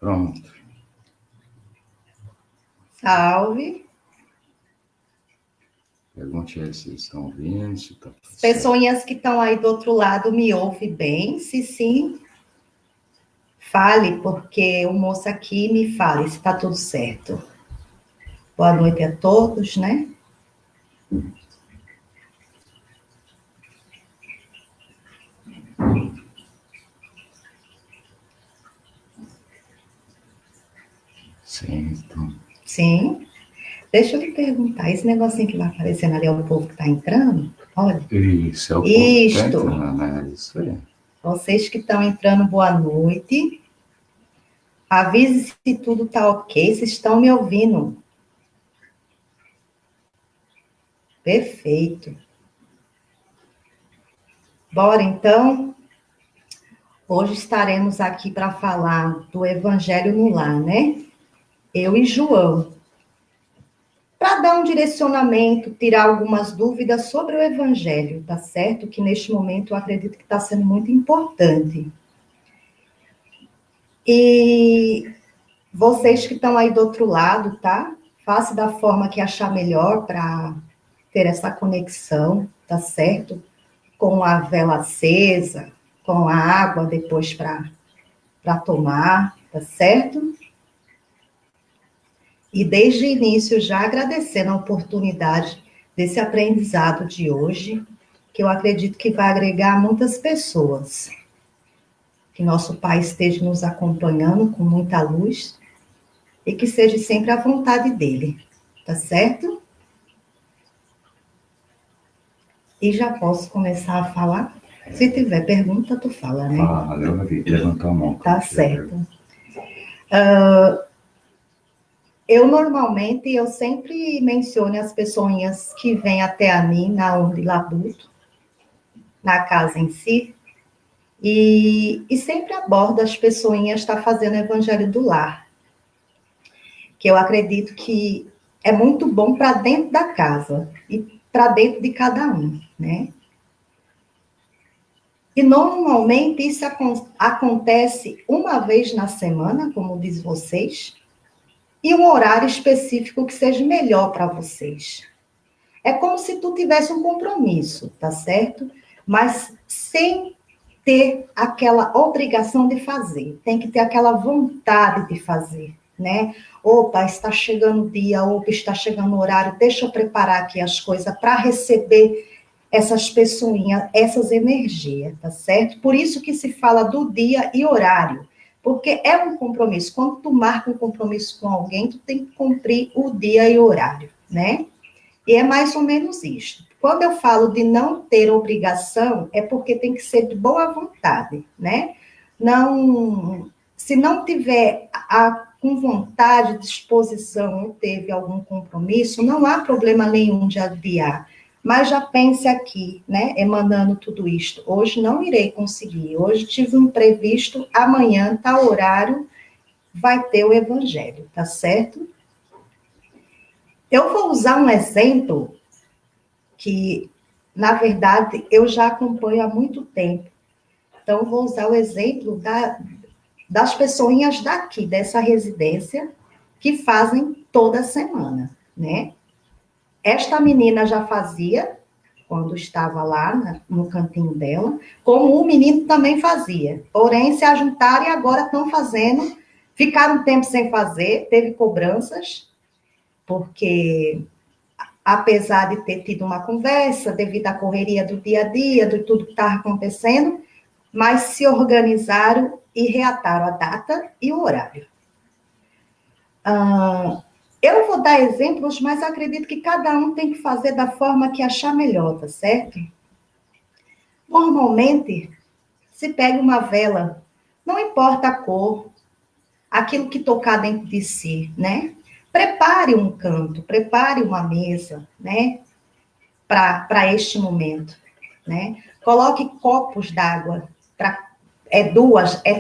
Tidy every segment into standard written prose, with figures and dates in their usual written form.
Pronto. Salve. Pergunte aí se estão ouvindo, se está tudo certo. Pessoinhas que estão aí do outro lado me ouvem bem? Se sim, fale, porque o moço aqui me fale se está tudo certo. Boa noite a todos, né? Sim, então. Sim. Deixa eu lhe perguntar, esse negocinho que vai aparecendo ali é o povo que está entrando? Olha. Isso, é o povo que está Isto. entrando, né? Isso aí. Vocês que estão entrando, boa noite. Avise se tudo está ok, se estão me ouvindo. Perfeito. Bora, então. Hoje estaremos aqui para falar do Evangelho no Lar, né? Eu e João. Para dar um direcionamento, tirar algumas dúvidas sobre o Evangelho, tá certo? Que neste momento eu acredito que está sendo muito importante. E vocês que estão aí do outro lado, tá? Faça da forma que achar melhor para ter essa conexão, tá certo? Com a vela acesa, com a água depois para tomar, tá certo? E desde o início já agradecendo a oportunidade desse aprendizado de hoje, que eu acredito que vai agregar muitas pessoas. Que nosso Pai esteja nos acompanhando com muita luz e que seja sempre a vontade dele, tá certo? E já posso começar a falar? Se tiver pergunta, tu fala, né? Valeu, levantou a mão. Tá certo. Eu sempre menciono as pessoinhas que vêm até a mim na onda de labuto, na casa em si, e sempre abordo as pessoinhas que estão fazendo o evangelho do lar, que eu acredito que é muito bom para dentro da casa e para dentro de cada um, né? E normalmente isso acontece uma vez na semana, como diz vocês, e um horário específico que seja melhor para vocês. É como se tu tivesse um compromisso, tá certo? Mas sem ter aquela obrigação de fazer. Tem que ter aquela vontade de fazer, né? Opa, está chegando o dia, opa, está chegando o horário, deixa eu preparar aqui as coisas para receber essas pessoinhas, essas energias, tá certo? Por isso que se fala do dia e horário, porque é um compromisso. Quando tu marca um compromisso com alguém, tu tem que cumprir o dia e o horário, né? E é mais ou menos isso. Quando eu falo de não ter obrigação, é porque tem que ser de boa vontade, né? Não, se não tiver com vontade, disposição, ou teve algum compromisso, não há problema nenhum de adiar. Mas já pense aqui, né? Emanando tudo isto. Hoje não irei conseguir. Hoje tive um imprevisto, amanhã, tal horário, vai ter o evangelho, tá certo? Eu vou usar um exemplo que, na verdade, eu já acompanho há muito tempo. Então, vou usar o exemplo das pessoinhas daqui, dessa residência, que fazem toda semana, né? Esta menina já fazia, quando estava lá no cantinho dela, como o menino também fazia. Porém, se ajuntaram e agora estão fazendo, ficaram um tempo sem fazer, teve cobranças, porque apesar de ter tido uma conversa, devido à correria do dia a dia, de tudo que estava acontecendo, mas se organizaram e reataram a data e o horário. Eu vou dar exemplos, mas acredito que cada um tem que fazer da forma que achar melhor, tá certo? Normalmente, se pega uma vela, não importa a cor, aquilo que tocar dentro de si, né? Prepare um canto, prepare uma mesa, né? Para este momento, né? Coloque copos d'água para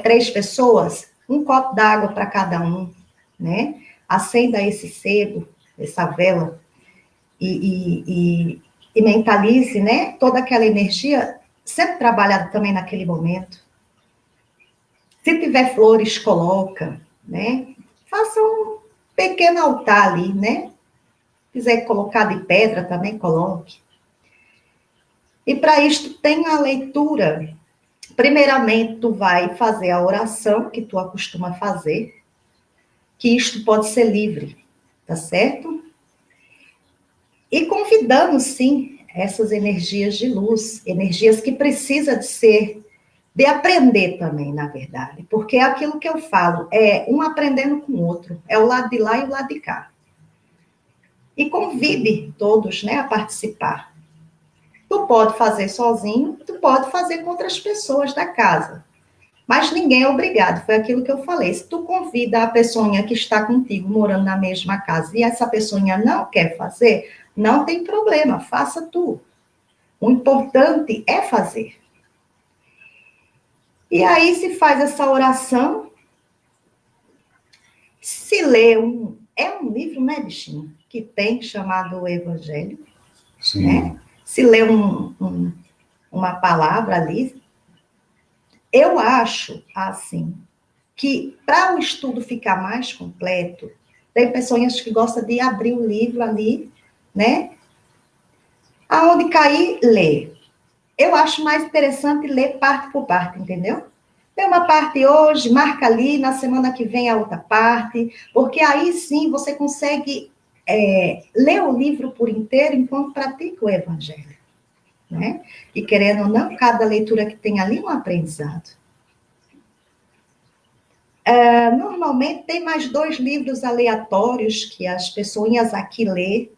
três pessoas, um copo d'água para cada um, né? Acenda esse sebo, essa vela e mentalize, né? Toda aquela energia sendo trabalhada também naquele momento. Se tiver flores, coloca, né? Faça um pequeno altar ali, né? Se quiser colocar de pedra, também coloque. E para isto tem a leitura. Primeiramente, tu vai fazer a oração que tu acostuma fazer, que isto pode ser livre, tá certo? E convidando, sim, essas energias de luz, energias que precisam de aprender também, na verdade, porque é aquilo que eu falo, é um aprendendo com o outro, é o lado de lá e o lado de cá. E convide todos, né, a participar. Tu pode fazer sozinho, tu pode fazer com outras pessoas da casa. Mas ninguém é obrigado, foi aquilo que eu falei. Se tu convida a pessoinha que está contigo, morando na mesma casa, e essa pessoinha não quer fazer, não tem problema, faça tu. O importante é fazer. E aí se faz essa oração, se lê é um livro, né, bichinho, que tem chamado o Evangelho, Sim. né? Se lê uma palavra ali, eu acho, assim, que para o estudo ficar mais completo, tem pessoas que gostam de abrir o livro ali, né? Aonde cair, lê. Eu acho mais interessante ler parte por parte, entendeu? Tem uma parte hoje, marca ali, na semana que vem a outra parte, porque aí sim você consegue ler o livro por inteiro enquanto pratica o evangelho, né? E querendo ou não, cada leitura que tem ali é um aprendizado. Normalmente tem mais 2 livros aleatórios que as pessoinhas aqui lê,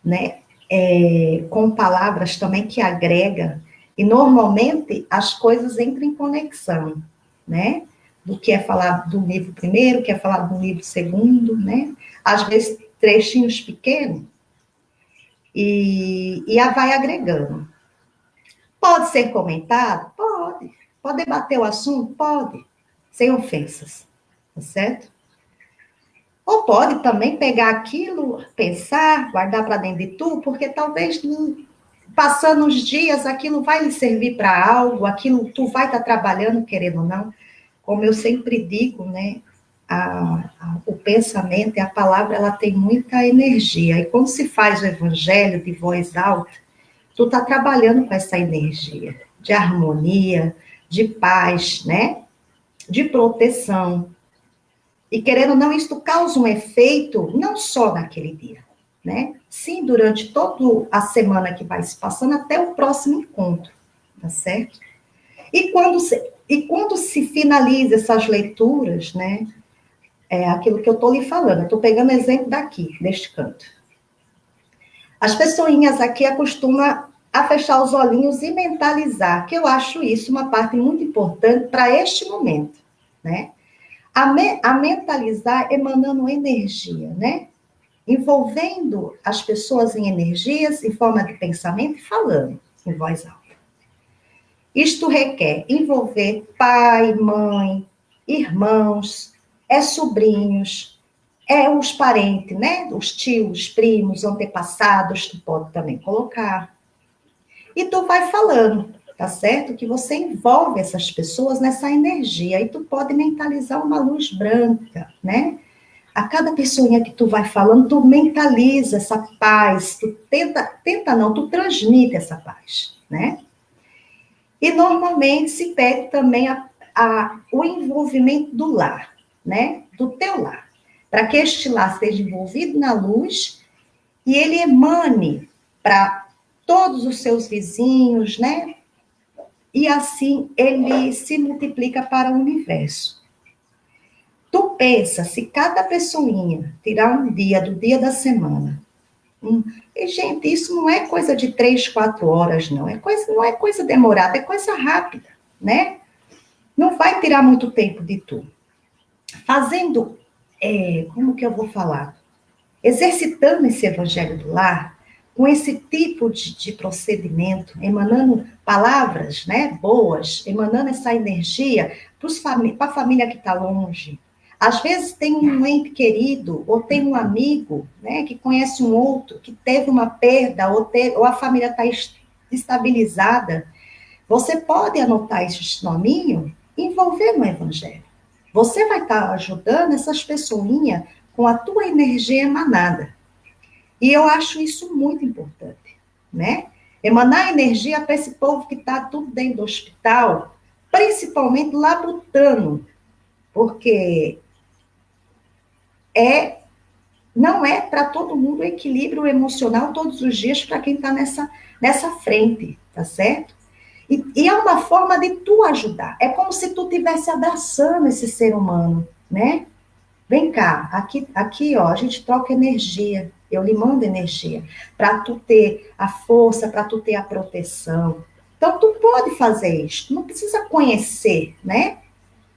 né? Com palavras também que agrega, e normalmente as coisas entram em conexão, né? Do que é falado do livro primeiro, que é falado do livro segundo, né? Às vezes trechinhos pequenos, e a vai agregando. Pode ser comentado? Pode. Pode debater o assunto? Pode. Sem ofensas, tá certo? Ou pode também pegar aquilo, pensar, guardar para dentro de tu, porque talvez passando os dias aquilo vai lhe servir para algo, aquilo tu vai estar trabalhando, querendo ou não. Como eu sempre digo, né? O pensamento e a palavra, ela tem muita energia. E quando se faz o evangelho de voz alta, tu está trabalhando com essa energia de harmonia, de paz, né? De proteção. E querendo ou não, isso causa um efeito não só naquele dia, né? Sim, durante toda a semana que vai se passando até o próximo encontro, tá certo? E quando se finaliza essas leituras, né? É aquilo que eu estou lhe falando, eu estou pegando exemplo daqui, deste canto. As pessoinhas aqui acostumam a fechar os olhinhos e mentalizar, que eu acho isso uma parte muito importante para este momento, né? A mentalizar emanando energia, né? Envolvendo as pessoas em energias, em forma de pensamento e falando em voz alta. Isto requer envolver pai, mãe, irmãos, sobrinhos, os parentes, né? Os tios, primos, antepassados, tu pode também colocar. E tu vai falando, tá certo? Que você envolve essas pessoas nessa energia. E tu pode mentalizar uma luz branca, né? A cada pessoinha que tu vai falando, tu mentaliza essa paz, tu tu transmite essa paz, né? E normalmente se pede também o envolvimento do lar, né? Do teu lar. Para que este lar seja envolvido na luz e ele emane para todos os seus vizinhos, né? E assim ele se multiplica para o universo. Tu pensa, se cada pessoinha tirar um dia do dia da semana, e gente, isso não é coisa de 3, 4 horas, não. Não é coisa demorada, é coisa rápida, né? Não vai tirar muito tempo de tu. Fazendo, como que eu vou falar? Exercitando esse evangelho do lar, com esse tipo de procedimento, emanando palavras, né, boas, emanando essa energia para a família que está longe. Às vezes tem um ente querido, ou tem um amigo, né, que conhece um outro, que teve uma perda, ou a família está estabilizada. Você pode anotar esses nominhos e envolver no evangelho. você vai estar ajudando essas pessoinhas com a tua energia emanada. E eu acho isso muito importante, né? Emanar energia para esse povo que está tudo dentro do hospital, principalmente labutando, porque não é para todo mundo o equilíbrio emocional todos os dias para quem está nessa frente, tá certo? E é uma forma de tu ajudar. É como se tu estivesse abraçando esse ser humano, né? Vem cá, aqui, ó, a gente troca energia. Eu lhe mando energia para tu ter a força, para tu ter a proteção. Então, tu pode fazer isso. Não precisa conhecer, né?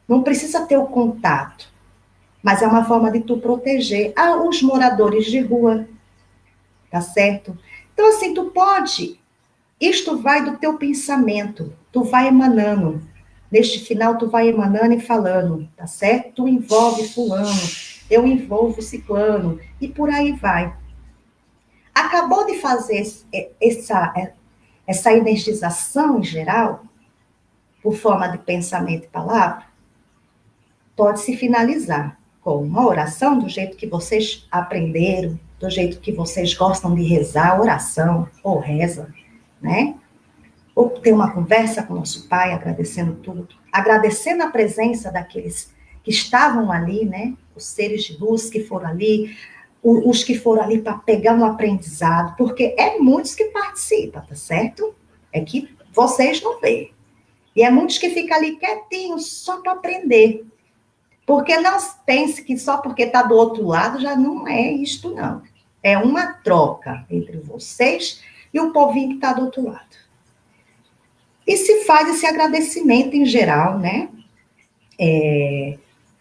Não precisa ter o contato. Mas é uma forma de tu proteger os moradores de rua, tá certo? Então, assim, tu pode. Isto vai do teu pensamento. Tu vai emanando. Neste final, tu vai emanando e falando, tá certo? Tu envolve fulano, eu envolvo ciclano, e por aí vai. Acabou de fazer essa energização em geral, por forma de pensamento e palavra, pode se finalizar com uma oração do jeito que vocês aprenderam, do jeito que vocês gostam de rezar, oração ou reza, né? Ou ter uma conversa com nosso Pai, agradecendo tudo, agradecendo a presença daqueles que estavam ali, né? Os seres de luz que foram ali, os que foram ali para pegar um aprendizado, porque é muitos que participam, tá certo? É que vocês não veem. E é muitos que ficam ali quietinhos só para aprender. Porque não pense que só porque está do outro lado já não é isto, não. É uma troca entre vocês e o povinho que está do outro lado. E se faz esse agradecimento em geral, né?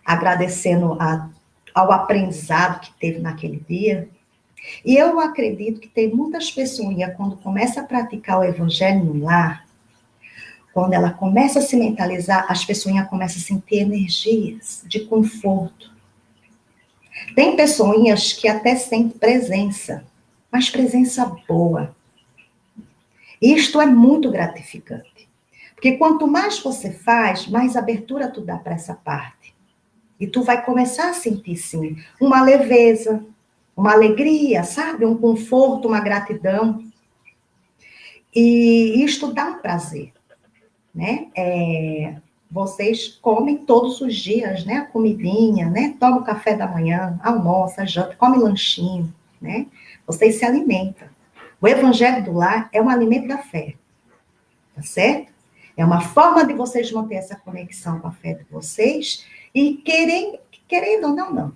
Agradecendo ao aprendizado que teve naquele dia. E eu acredito que tem muitas pessoas, quando começa a praticar o evangelho no lar, quando ela começa a se mentalizar, as pessoas começam a sentir energias de conforto. Tem pessoas que até sentem presença, mas presença boa. Isto é muito gratificante. Porque quanto mais você faz, mais abertura tu dá para essa parte. E tu vai começar a sentir, sim, uma leveza, uma alegria, sabe? Um conforto, uma gratidão. E isto dá um prazer, né? Vocês comem todos os dias, né? A comidinha, né? Toma o café da manhã, almoça, janta, come lanchinho, né? Vocês se alimentam. O evangelho do lar é um alimento da fé, tá certo? É uma forma de vocês manter essa conexão com a fé de vocês e querendo ou não.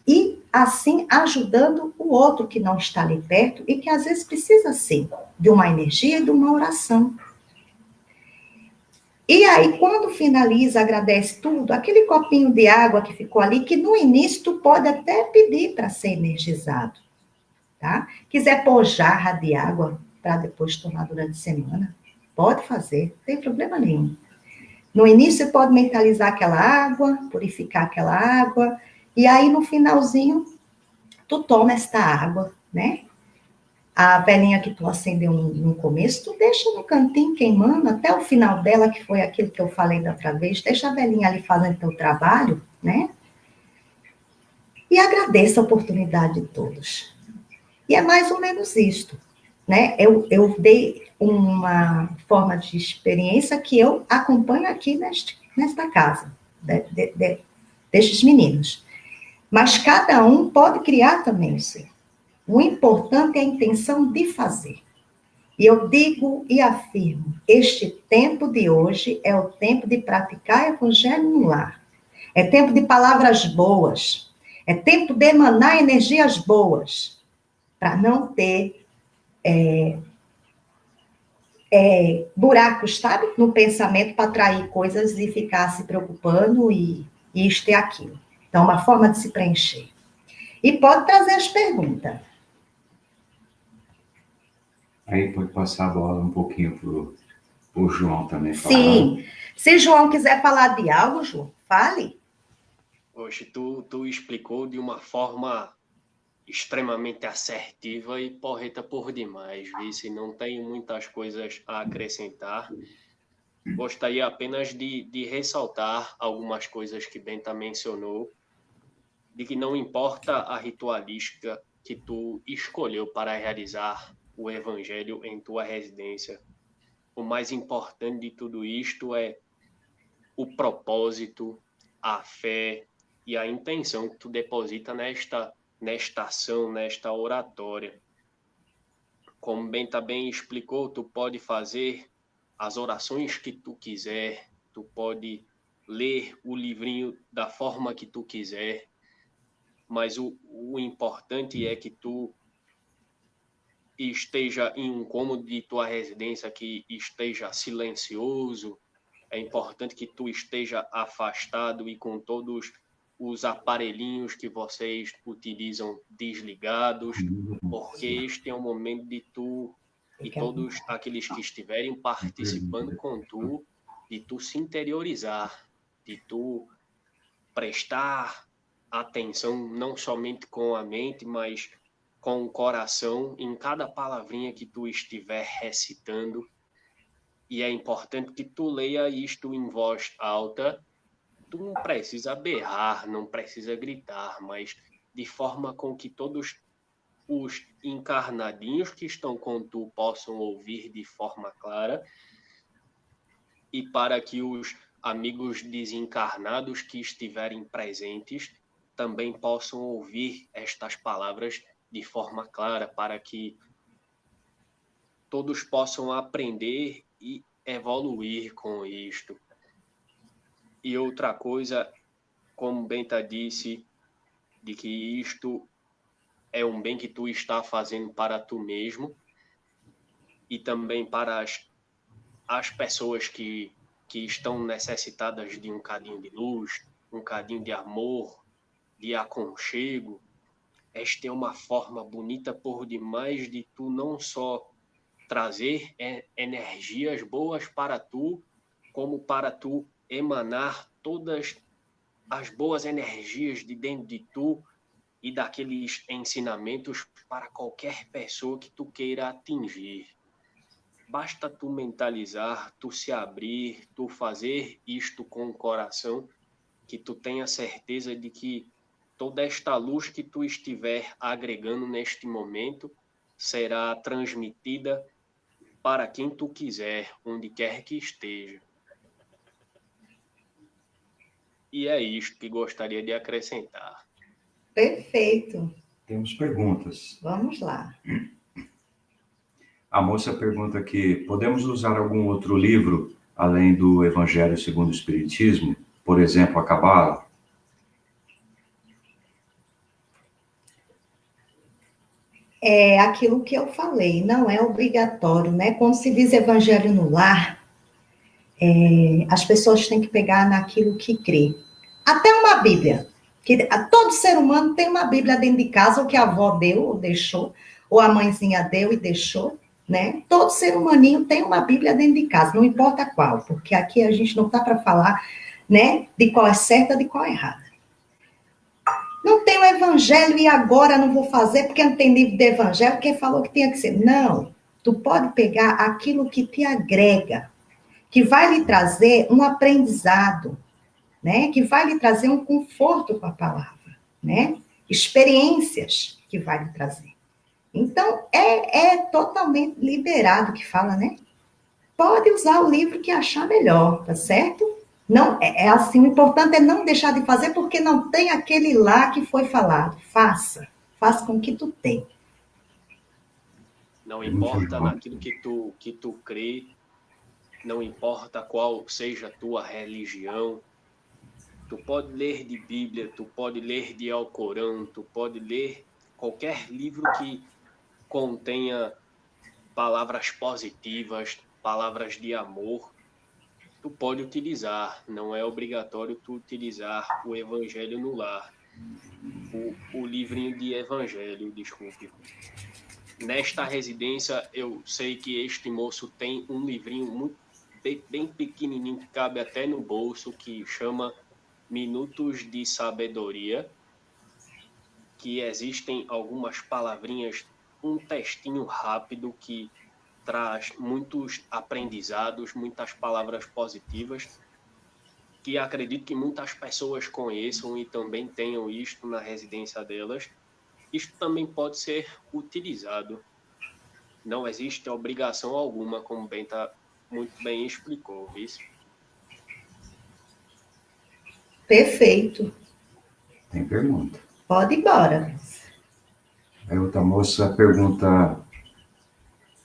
E assim ajudando o outro que não está ali perto e que às vezes precisa sim de uma energia e de uma oração. E aí, quando finaliza, agradece tudo, aquele copinho de água que ficou ali, que no início tu pode até pedir para ser energizado, tá? Quiser pôr jarra de água para depois tomar durante a semana, pode fazer, não tem problema nenhum. No início, você pode mentalizar aquela água, purificar aquela água, e aí no finalzinho, tu toma esta água, né? A velinha que tu acendeu no começo, tu deixa no cantinho queimando até o final dela, que foi aquilo que eu falei da outra vez, deixa a velinha ali fazendo teu trabalho, né? E agradeça a oportunidade de todos. E é mais ou menos isto, né? Eu dei uma forma de experiência que eu acompanho aqui nesta casa, destes meninos. Mas cada um pode criar também o seu. O importante é a intenção de fazer. E eu digo e afirmo, este tempo de hoje é o tempo de praticar evangelho no lar. É tempo de palavras boas. É tempo de emanar energias boas. Para não ter buracos, sabe? No pensamento para atrair coisas e ficar se preocupando e isto e aquilo. Então, uma forma de se preencher. E pode trazer as perguntas. Aí pode passar a bola um pouquinho pro João também falar. Sim. Se João quiser falar de algo, João, fale. Hoje tu explicou de uma forma extremamente assertiva e porreta por demais, vice. Não tenho muitas coisas a acrescentar. gostaria apenas de ressaltar algumas coisas que Benta mencionou, de que não importa a ritualística que tu escolheu para realizar o evangelho em tua residência, o mais importante de tudo isto é o propósito, a fé e a intenção que tu deposita nesta ação, nesta oratória. Como Benta bem explicou, tu pode fazer as orações que tu quiser, tu pode ler o livrinho da forma que tu quiser, mas o importante é que tu esteja em um cômodo de tua residência que esteja silencioso, é importante que tu esteja afastado e com todos os aparelhinhos que vocês utilizam desligados, porque este é o momento de tu e todos aqueles que estiverem participando com tu, de tu se interiorizar, de tu prestar atenção não somente com a mente, mas com o coração em cada palavrinha que tu estiver recitando. E é importante que tu leia isto em voz alta. Tu não precisa berrar, não precisa gritar, mas de forma com que todos os encarnadinhos que estão com tu possam ouvir de forma clara, e para que os amigos desencarnados que estiverem presentes também possam ouvir estas palavras de forma clara, para que todos possam aprender e evoluir com isto. E outra coisa, como Benta disse, de que isto é um bem que tu está fazendo para tu mesmo e também para as pessoas que estão necessitadas de um cadinho de luz, um cadinho de amor, de aconchego. Esta é uma forma bonita por demais de tu não só trazer energias boas para tu, como para tu emanar todas as boas energias de dentro de tu e daqueles ensinamentos para qualquer pessoa que tu queira atingir. Basta tu mentalizar, tu se abrir, tu fazer isto com o coração, que tu tenha certeza de que toda esta luz que tu estiver agregando neste momento será transmitida para quem tu quiser, onde quer que esteja. E é isto que gostaria de acrescentar. Perfeito. Temos perguntas. Vamos lá. A moça pergunta aqui: podemos usar algum outro livro além do Evangelho segundo o Espiritismo? Por exemplo, a Cabala? É aquilo que eu falei, não é obrigatório, né? Quando se diz evangelho no lar, as pessoas têm que pegar naquilo que crê. Até uma Bíblia. Que todo ser humano tem uma Bíblia dentro de casa, ou que a avó deu ou deixou, ou a mãezinha deu e deixou, né? Todo ser humaninho tem uma Bíblia dentro de casa, não importa qual, porque aqui a gente não está para falar, né, de qual é certa, de qual é errada. Não tem o evangelho e agora não vou fazer porque não tem livro de evangelho, porque falou que tinha que ser. Não, tu pode pegar aquilo que te agrega, que vai lhe trazer um aprendizado, né? Que vai lhe trazer um conforto com a palavra, né? Experiências que vai lhe trazer. Então, é totalmente liberado que fala, né? Pode usar o livro que achar melhor, tá certo? Não, é assim, o importante é não deixar de fazer porque não tem aquele lá que foi falado. Faça com o que tu tem. Não importa naquilo que tu crê, não importa qual seja a tua religião, tu pode ler de Bíblia, tu pode ler de Alcorão, tu pode ler qualquer livro que contenha palavras positivas, palavras de amor, tu pode utilizar. Não é obrigatório tu utilizar o Evangelho no lar. O livrinho de Evangelho, desculpe. Nesta residência, eu sei que este moço tem um livrinho muito bem pequenininho, que cabe até no bolso, que chama Minutos de Sabedoria, que existem algumas palavrinhas, um textinho rápido que traz muitos aprendizados, muitas palavras positivas, que acredito que muitas pessoas conheçam e também tenham isto na residência delas. Isto também pode ser utilizado. Não existe obrigação alguma, como o Benta muito bem explicou, viu? Perfeito. Tem pergunta. Pode ir embora. Aí outra moça pergunta: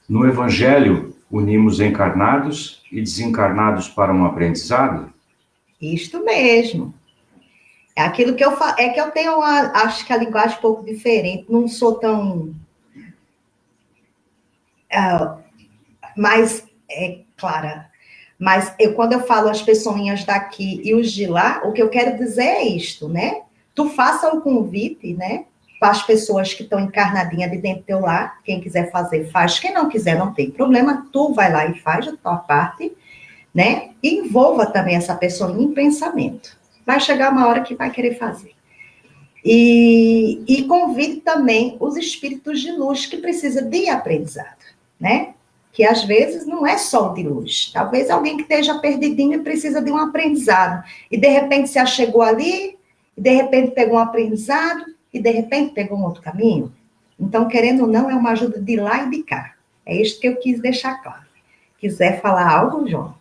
no Evangelho, unimos encarnados e desencarnados para um aprendizado? Isto mesmo. É aquilo que eu falo, é que eu tenho, acho que a linguagem é um pouco diferente, não sou tão mais clara. Mas quando eu falo as pessoinhas daqui e os de lá, o que eu quero dizer é isto, né? Tu faça o convite, né? Para as pessoas que estão encarnadinhas de dentro do teu lar. Quem quiser fazer, faz. Quem não quiser, não tem problema. Tu vai lá e faz a tua parte, né? E envolva também essa pessoa em pensamento. Vai chegar uma hora que vai querer fazer. E convide também os espíritos de luz que precisam de aprendizado, né? Que às vezes não é só o de luz. Talvez alguém que esteja perdidinho e precisa de um aprendizado. E de repente se achegou ali, e de repente pegou um aprendizado, e de repente pegou um outro caminho. Então, querendo ou não, é uma ajuda de lá e de cá. É isso que eu quis deixar claro. Quiser falar algo, João?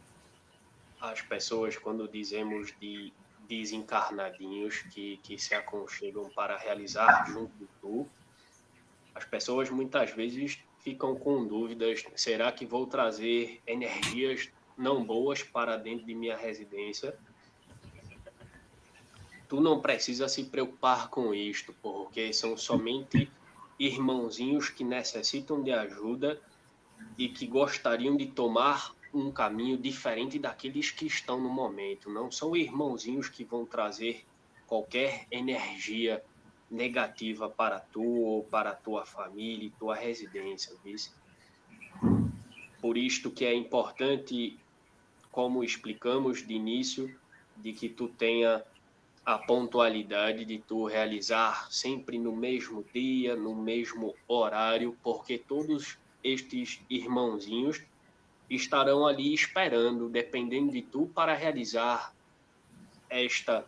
As pessoas, quando dizemos de desencarnadinhos que se aconchegam para realizar junto de tu, as pessoas muitas vezes ficam com dúvidas: será que vou trazer energias não boas para dentro de minha residência? Tu não precisa se preocupar com isto, porque são somente irmãozinhos que necessitam de ajuda e que gostariam de tomar um caminho diferente daqueles que estão no momento. Não são irmãozinhos que vão trazer qualquer energia negativa para tu ou para a tua família e tua residência, viu? Por isto que é importante, como explicamos de início, de que tu tenha a pontualidade de tu realizar sempre no mesmo dia, no mesmo horário, porque todos estes irmãozinhos estarão ali esperando, dependendo de tu, para realizar esta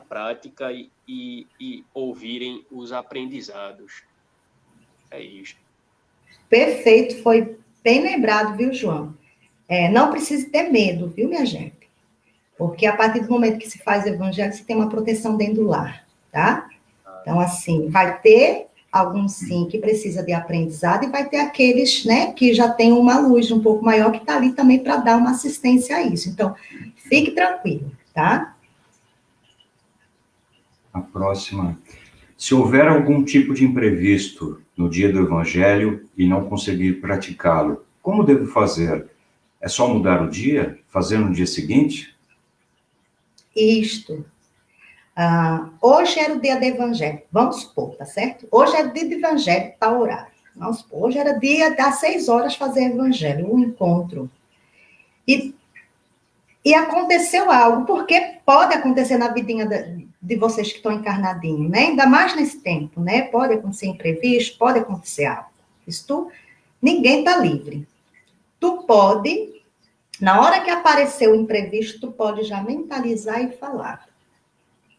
prática e ouvirem os aprendizados. É isso. Perfeito, foi bem lembrado, viu, João? Não precisa ter medo, viu, minha gente? Porque a partir do momento que se faz o evangelho, você tem uma proteção dentro do lar, tá? Então, assim, vai ter alguns, sim, que precisa de aprendizado e vai ter aqueles, né, que já tem uma luz um pouco maior que está ali também para dar uma assistência a isso. Então, fique tranquilo, tá? A próxima: se houver algum tipo de imprevisto no dia do Evangelho e não conseguir praticá-lo, como devo fazer? É só mudar o dia? Fazer no dia seguinte? Isto. Hoje era o dia do evangelho, vamos supor, tá certo? Hoje é dia do evangelho, tal horário. Vamos supor, hoje era dia das 6 horas fazer evangelho, um encontro. E aconteceu algo, porque pode acontecer na vidinha de vocês que estão encarnadinhos, né? Ainda mais nesse tempo, né? Pode acontecer imprevisto, pode acontecer algo. Ninguém está livre. Tu pode, na hora que aparecer o imprevisto, tu pode já mentalizar e falar.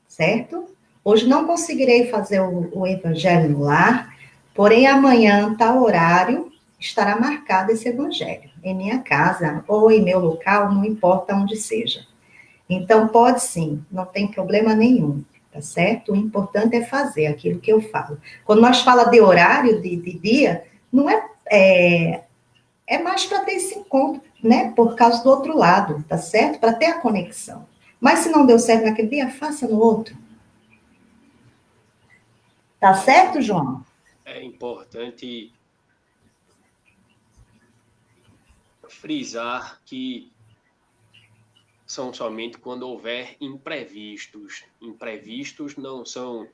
Certo? Hoje não conseguirei fazer o evangelho no lar, porém amanhã, tal horário, estará marcado esse evangelho, em minha casa ou em meu local, não importa onde seja. Então, pode sim, não tem problema nenhum, tá certo? O importante é fazer aquilo que eu falo. Quando nós falamos de horário, de dia, não é mais para ter esse encontro, né? Por causa do outro lado, tá certo? Para ter a conexão. Mas se não deu certo naquele dia, faça no outro. Tá certo, João? É importante frisar que são somente quando houver imprevistos. Imprevistos não são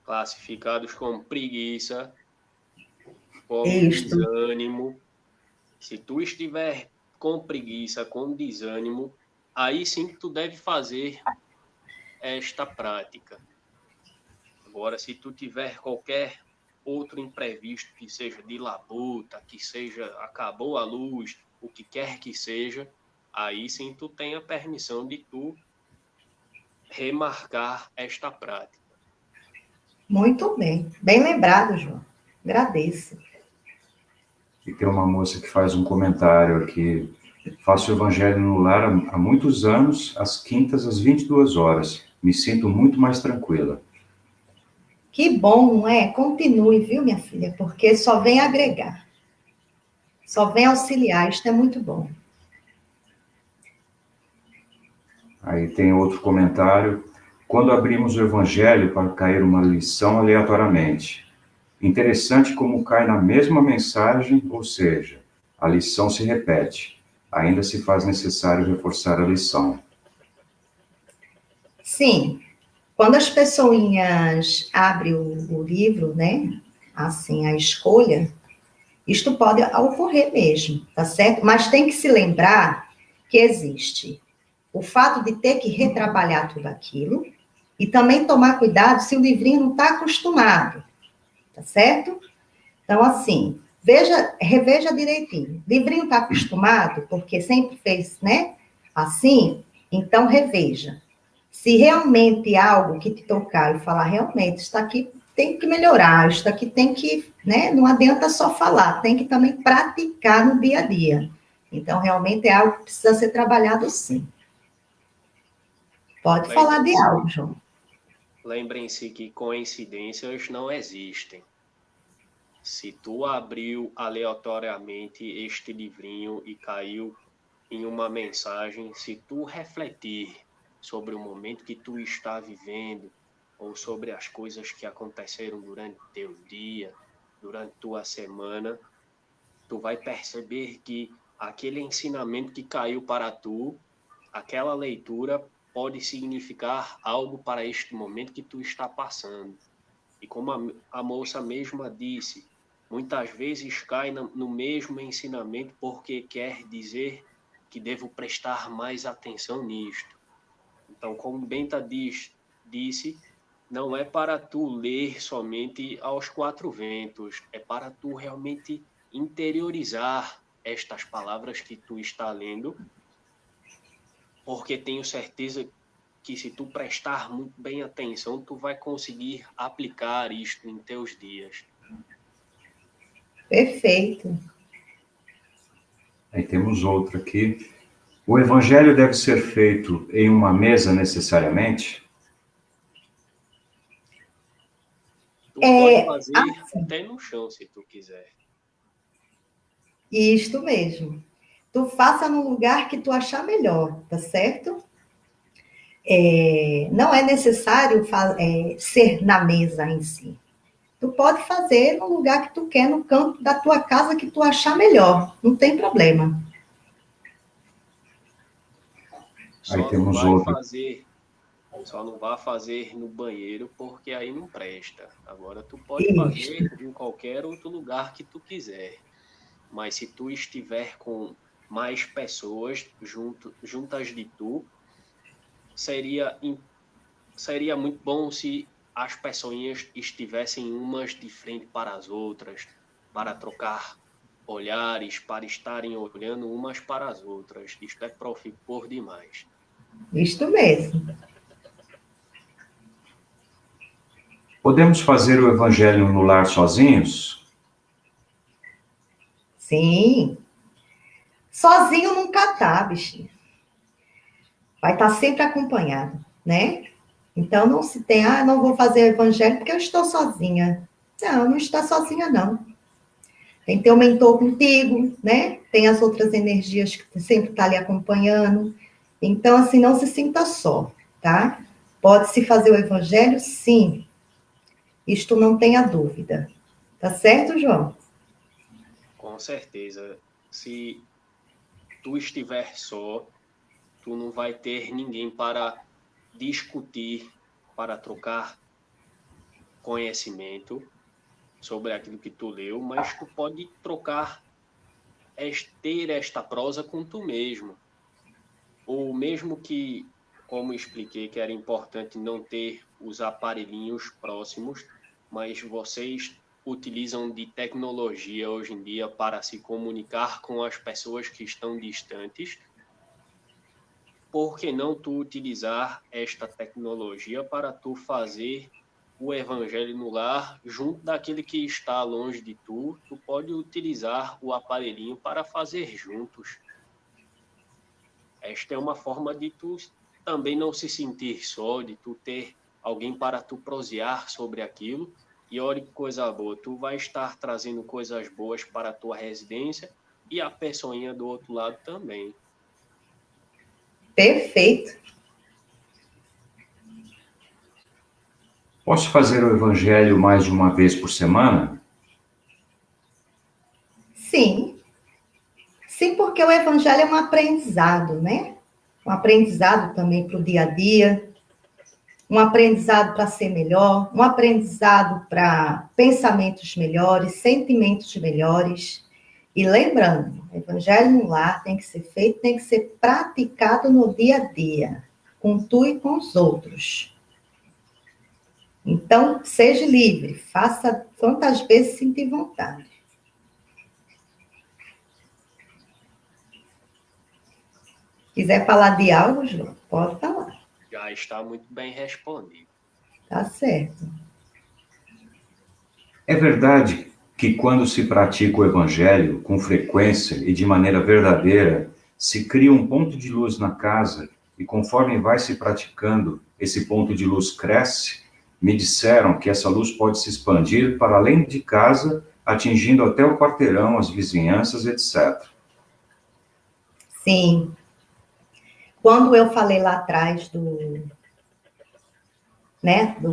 classificados como preguiça, como desânimo. Se tu estiver com preguiça, com desânimo, aí sim que tu deve fazer esta prática. Agora, se tu tiver qualquer outro imprevisto, que seja de labuta, que seja acabou a luz, o que quer que seja, aí sim tu tem a permissão de tu remarcar esta prática. Muito bem. Bem lembrado, João. Agradeço. E tem uma moça que faz um comentário aqui. Faço o Evangelho no Lar há muitos anos, às quintas, às 22 horas. Me sinto muito mais tranquila. Que bom, não é? Continue, viu, minha filha? Porque só vem agregar. Só vem auxiliar. Isto é muito bom. Aí tem outro comentário. Quando abrimos o Evangelho para cair uma lição aleatoriamente. Interessante como cai na mesma mensagem, ou seja, a lição se repete. Ainda se faz necessário reforçar a lição. Sim, quando as pessoinhas abrem o livro, né? Assim, a escolha, isto pode ocorrer mesmo, tá certo? Mas tem que se lembrar que existe o fato de ter que retrabalhar tudo aquilo e também tomar cuidado se o livrinho não está acostumado, tá certo? Então, assim, reveja direitinho. O livrinho está acostumado, porque sempre fez, né? Assim, então reveja. Se realmente é algo que te tocar e falar, realmente, isso aqui tem que melhorar, isso aqui tem que, né? Não adianta só falar, tem que também praticar no dia a dia. Então, realmente é algo que precisa ser trabalhado sim. Pode falar de algo, João. Lembrem-se que coincidências não existem. Se tu abriu aleatoriamente este livrinho e caiu em uma mensagem, se tu refletir sobre o momento que tu está vivendo ou sobre as coisas que aconteceram durante teu dia, durante tua semana, tu vai perceber que aquele ensinamento que caiu para tu, aquela leitura pode significar algo para este momento que tu está passando. E como a moça mesma disse, muitas vezes cai no mesmo ensinamento porque quer dizer que devo prestar mais atenção nisto. Então, como Benta disse, não é para tu ler somente aos quatro ventos, é para tu realmente interiorizar estas palavras que tu está lendo, porque tenho certeza que se tu prestar muito bem atenção, tu vai conseguir aplicar isto em teus dias. Perfeito. Aí temos outro aqui. O Evangelho deve ser feito em uma mesa necessariamente? Tu pode fazer até no chão, se tu quiser. Isto mesmo. Tu faça no lugar que tu achar melhor, tá certo? Não é necessário ser na mesa em si. Tu pode fazer no lugar que tu quer, no canto da tua casa que tu achar melhor. Não tem problema. Aí temos outro. Só não vá fazer no banheiro, porque aí não presta. Agora tu pode Isso. fazer em qualquer outro lugar que tu quiser. Mas se tu estiver com mais pessoas juntas de tu, seria muito bom se as pessoinhas estivessem umas de frente para as outras, para trocar olhares, para estarem olhando umas para as outras. Isto é por demais. Isto mesmo. Podemos fazer o Evangelho no lar sozinhos? Sim. Sozinho nunca tá, bichinho. Vai estar sempre acompanhado, né? Então não se tem, não vou fazer evangelho porque eu estou sozinha. Não está sozinha, não. Tem que ter um mentor contigo, né? Tem as outras energias que sempre tá ali acompanhando. Então, assim, não se sinta só, tá? Pode-se fazer o evangelho? Sim. Isto não tenha dúvida. Tá certo, João? Com certeza. Se tu estiver só, tu não vai ter ninguém para discutir, para trocar conhecimento sobre aquilo que tu leu, mas tu pode ter esta prosa com tu mesmo. Ou mesmo que, como expliquei, que era importante não ter os aparelhinhos próximos, mas vocês utilizam de tecnologia hoje em dia para se comunicar com as pessoas que estão distantes, por que não tu utilizar esta tecnologia para tu fazer o evangelho no lar junto daquele que está longe de tu? Tu pode utilizar o aparelhinho para fazer juntos. Esta é uma forma de tu também não se sentir só, de tu ter alguém para tu prosear sobre aquilo. E olha que coisa boa, tu vai estar trazendo coisas boas para a tua residência e a pessoinha do outro lado também. Perfeito. Posso fazer o evangelho mais de uma vez por semana? Sim. Sim, porque o evangelho é um aprendizado, né? Um aprendizado também para o dia a dia, um aprendizado para ser melhor, um aprendizado para pensamentos melhores, sentimentos melhores. E lembrando, o evangelho no lar tem que ser feito, tem que ser praticado no dia a dia, com tu e com os outros. Então, seja livre, faça quantas vezes sentir vontade. Quiser falar de algo, João, pode falar. Já está muito bem respondido. Tá certo. É verdade que quando se pratica o evangelho com frequência e de maneira verdadeira, se cria um ponto de luz na casa e conforme vai se praticando, esse ponto de luz cresce. Me disseram que essa luz pode se expandir para além de casa, atingindo até o quarteirão, as vizinhanças, etc. Sim. Quando eu falei lá atrás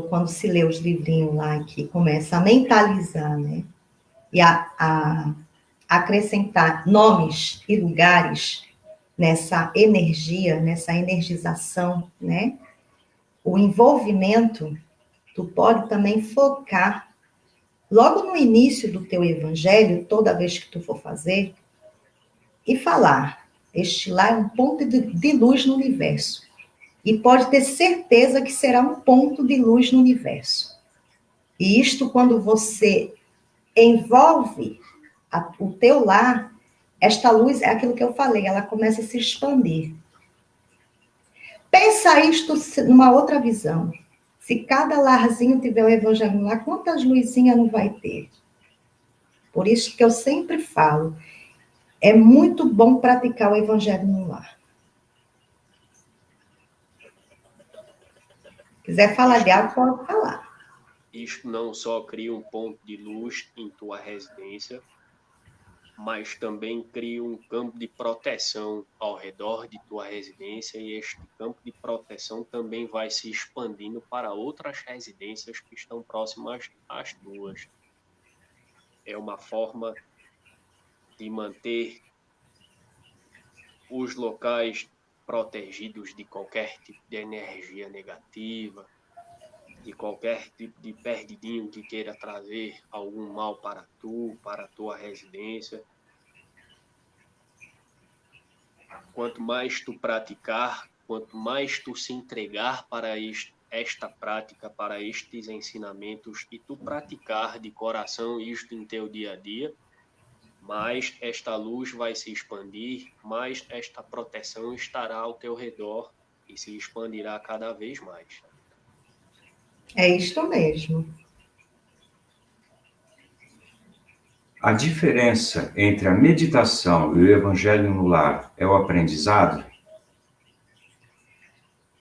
quando se lê os livrinhos lá que começa a mentalizar, né? E a acrescentar nomes e lugares nessa energia, nessa energização, né? O envolvimento, tu pode também focar logo no início do teu evangelho, toda vez que tu for fazer, e falar, este lá é um ponto de luz no universo. E pode ter certeza que será um ponto de luz no universo. E isto, quando você envolve o teu lar, esta luz, é aquilo que eu falei, ela começa a se expandir. Pensa isto numa outra visão. Se cada larzinho tiver o evangelho lá, quantas luzinhas não vai ter? Por isso que eu sempre falo, é muito bom praticar o evangelho no lar. Quiser falar de algo, pode falar. Isto não só cria um ponto de luz em tua residência, mas também cria um campo de proteção ao redor de tua residência e este campo de proteção também vai se expandindo para outras residências que estão próximas às tuas. É uma forma de manter os locais protegidos de qualquer tipo de energia negativa, de qualquer tipo de perdidinho que queira trazer algum mal para tu, para a tua residência. Quanto mais tu praticar, quanto mais tu se entregar para esta prática, para estes ensinamentos, e tu praticar de coração isto em teu dia a dia, mais esta luz vai se expandir, mais esta proteção estará ao teu redor e se expandirá cada vez mais. É isto mesmo. A diferença entre a meditação e o evangelho no lar é o aprendizado?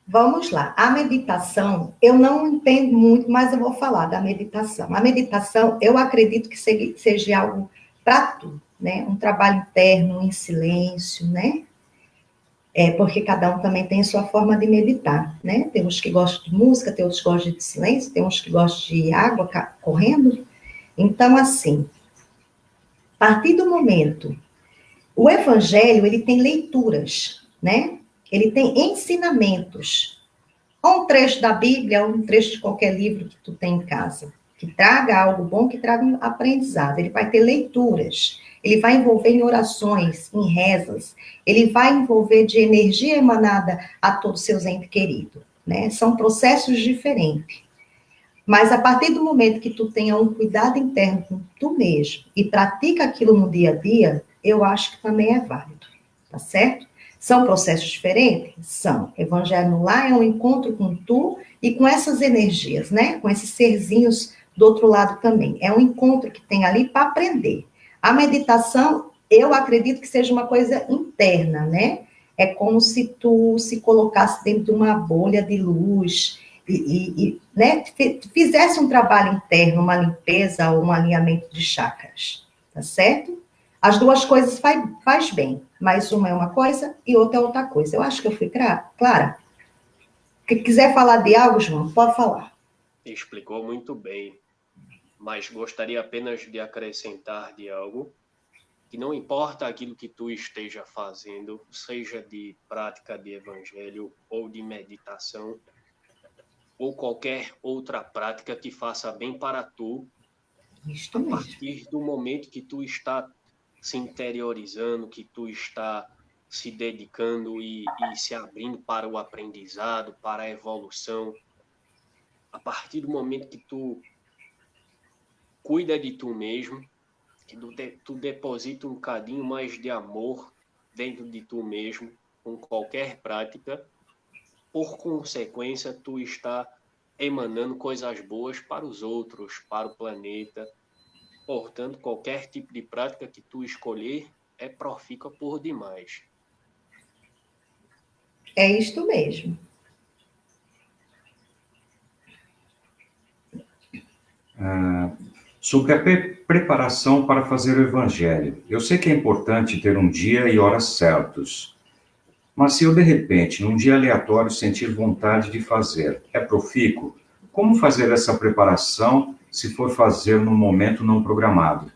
Vamos lá. A meditação, eu não entendo muito, mas eu vou falar da meditação. A meditação, eu acredito que seja algo para tu, né? Um trabalho interno, em silêncio, né? Porque cada um também tem a sua forma de meditar, né? Tem uns que gostam de música, tem outros que gostam de silêncio, tem uns que gostam de água correndo. Então, assim, a partir do momento, o evangelho, ele tem leituras, né? Ele tem ensinamentos. Ou um trecho da Bíblia, ou um trecho de qualquer livro que tu tem em casa, que traga algo bom, que traga um aprendizado. Ele vai ter leituras, ele vai envolver em orações, em rezas, ele vai envolver de energia emanada a todos os seus entes queridos, né? São processos diferentes. Mas a partir do momento que tu tenha um cuidado interno com tu mesmo e pratica aquilo no dia a dia, eu acho que também é válido, tá certo? São processos diferentes? São. Evangelho no Lar é um encontro com tu e com essas energias, né? Com esses serzinhos do outro lado também. É um encontro que tem ali para aprender. A meditação, eu acredito que seja uma coisa interna, né? É como se tu se colocasse dentro de uma bolha de luz né, fizesse um trabalho interno, uma limpeza ou um alinhamento de chakras, tá certo? As duas coisas faz bem, mas uma é uma coisa e outra é outra coisa. Eu acho que eu fui clara. Se quiser falar de algo, João, pode falar. Explicou muito bem, mas gostaria apenas de acrescentar de algo, que não importa aquilo que tu esteja fazendo, seja de prática de evangelho ou de meditação, ou qualquer outra prática que faça bem para tu, Isto a mesmo. partir do momento que tu está se interiorizando, que tu está se dedicando e se abrindo para o aprendizado, para a evolução, a partir do momento que tu cuida de tu mesmo, que tu deposita um bocadinho mais de amor dentro de tu mesmo, com qualquer prática, por consequência, tu está emanando coisas boas para os outros, para o planeta. Portanto, qualquer tipo de prática que tu escolher é profícua por demais. É isto mesmo. Sobre a preparação para fazer o evangelho. Eu sei que é importante ter um dia e horas certos, mas se eu, de repente, num dia aleatório, sentir vontade de fazer, é profícuo? Como fazer essa preparação se for fazer num momento não programado?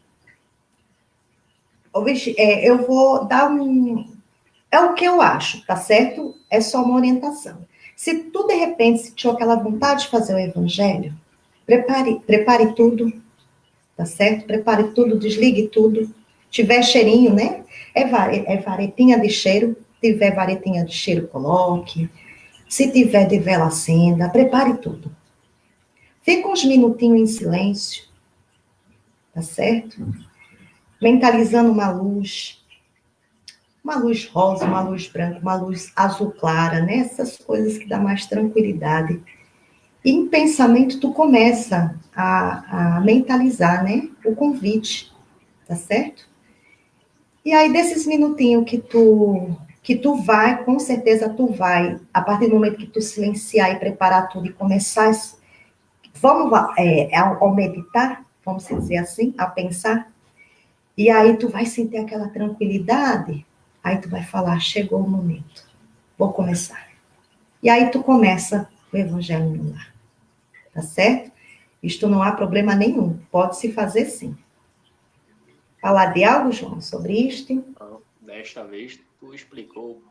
Eu vou dar É o que eu acho, tá certo? É só uma orientação. Se tu, de repente, sentiu aquela vontade de fazer o evangelho, prepare tudo, tá certo? Prepare tudo, desligue tudo. Tiver cheirinho, né? É varetinha de cheiro. Se tiver varetinha de cheiro, coloque. Se tiver de vela, acenda. Prepare tudo. Fica uns minutinhos em silêncio, tá certo? Mentalizando uma luz rosa, uma luz branca, uma luz azul clara, né? Essas coisas que dá mais tranquilidade. E em pensamento tu começa a mentalizar, né? O convite, tá certo? E aí desses minutinhos que tu vai, com certeza tu vai, a partir do momento que tu silenciar e preparar tudo e começar, ao meditar, vamos dizer assim, a pensar, e aí tu vai sentir aquela tranquilidade, aí tu vai falar, chegou o momento, vou começar. E aí tu começa o Evangelho no Lar, tá certo? Isto não há problema nenhum, pode se fazer sim. Falar de algo, João, sobre isto? Então, desta vez, tu explicou,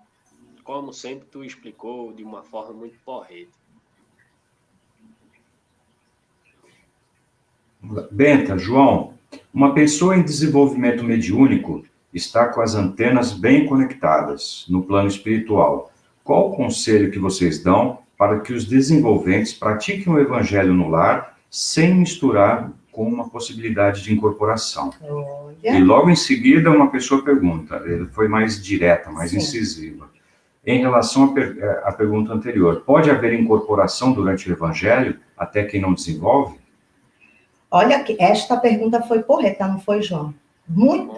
como sempre, tu explicou de uma forma muito correta. Benta, João, uma pessoa em desenvolvimento mediúnico está com as antenas bem conectadas no plano espiritual. Qual o conselho que vocês dão para que os desenvolventes pratiquem o evangelho no lar sem misturar com uma possibilidade de incorporação? Olha. E logo em seguida uma pessoa pergunta, ele foi mais direta, mais incisiva. Em relação à pergunta anterior, pode haver incorporação durante o evangelho até quem não desenvolve? Olha, que esta pergunta foi correta, não foi, João?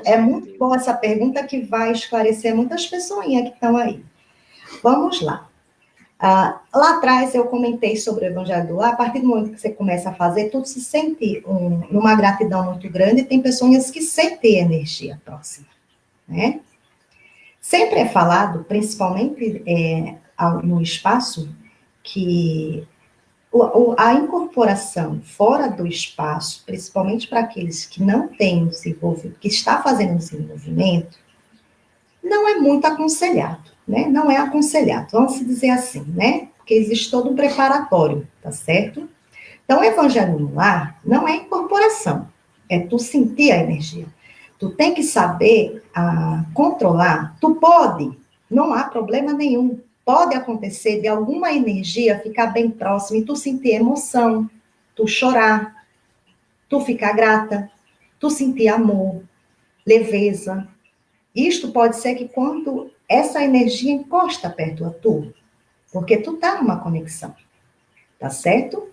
É muito boa essa pergunta que vai esclarecer muitas pessoinhas que estão aí. Vamos lá. Lá atrás eu comentei sobre o Evangelho do Lar. A partir do momento que você começa a fazer, tudo se sente numa gratidão muito grande, e tem pessoas que sentem energia próxima, né? Sempre é falado, principalmente no espaço, que a incorporação fora do espaço, principalmente para aqueles que não têm desenvolvimento, que está fazendo desenvolvimento, não é muito aconselhado, né? Não é aconselhado, vamos dizer assim, né? Porque existe todo um preparatório, tá certo? Então, o Evangelho no Lar não é incorporação, é tu sentir a energia. Tu tem que saber controlar. Tu pode, não há problema nenhum. Pode acontecer de alguma energia ficar bem próxima e tu sentir emoção, tu chorar, tu ficar grata, tu sentir amor, leveza. Isto pode ser que quando essa energia encosta perto a tu, porque tu tá numa conexão, tá certo?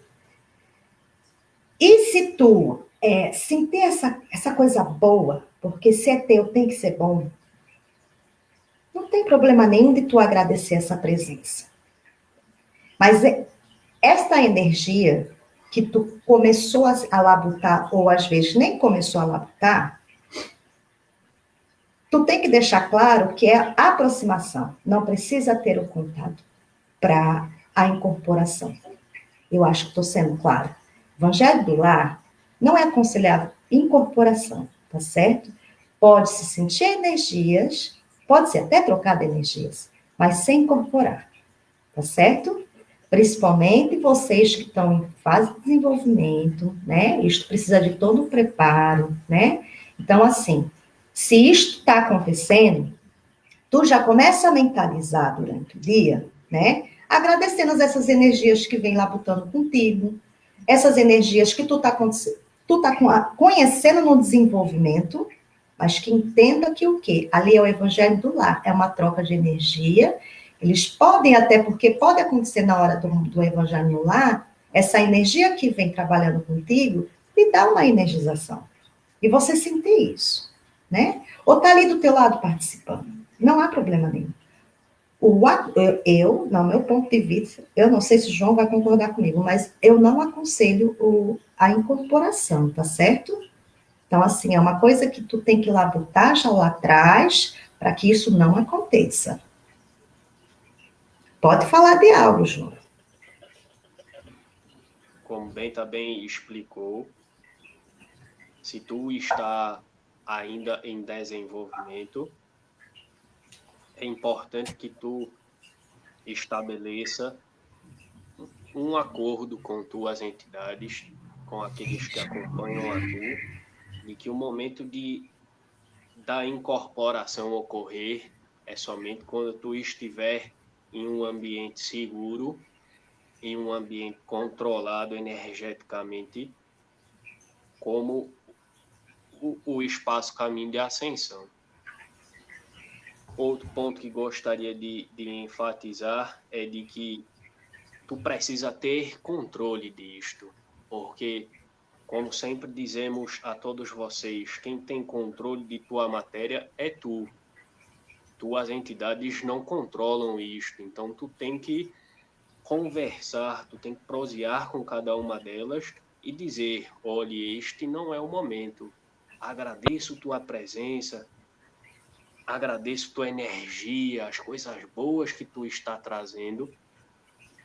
E se tu sentir essa coisa boa, porque se é teu, tem que ser bom, não tem problema nenhum de tu agradecer essa presença. Mas esta energia que tu começou a labutar, ou às vezes nem começou a labutar, tu tem que deixar claro que é aproximação, não precisa ter o contato para a incorporação. Eu acho que estou sendo clara. Evangelho do Lar não é aconselhável incorporação, tá certo? Pode-se sentir energias, pode-se até trocar de energias, mas sem incorporar, tá certo? Principalmente vocês que estão em fase de desenvolvimento, né? Isto precisa de todo o preparo, né? Então, assim, se isto está acontecendo, tu já começa a mentalizar durante o dia, né? Agradecendo essas energias que vêm labutando contigo, essas energias que tu tá conhecendo no desenvolvimento, mas que entenda que o quê? Ali é o Evangelho do Lar, é uma troca de energia. Eles podem até, porque pode acontecer na hora do Evangelho no Lar, essa energia que vem trabalhando contigo, lhe dá uma energização. E você sentir isso, né? Ou tá ali do teu lado participando. Não há problema nenhum. No meu ponto de vista, eu não sei se o João vai concordar comigo, mas eu não aconselho a incorporação, tá certo? Então, assim, é uma coisa que tu tem que labutar já lá atrás, para que isso não aconteça. Pode falar de algo, João. Como bem explicou, se tu está ainda em desenvolvimento, é importante que tu estabeleça um acordo com tuas entidades, com aqueles que acompanham a tu, de que o momento da incorporação ocorrer é somente quando tu estiver em um ambiente seguro, em um ambiente controlado energeticamente, como o espaço caminho de ascensão. Outro ponto que gostaria de enfatizar é de que tu precisa ter controle disto, porque, como sempre dizemos a todos vocês, quem tem controle de tua matéria é tu. Tuas entidades não controlam isto, então tu tem que conversar, tu tem que prosear com cada uma delas e dizer, olhe, este não é o momento. Agradeço tua presença, agradeço tua energia, as coisas boas que tu está trazendo.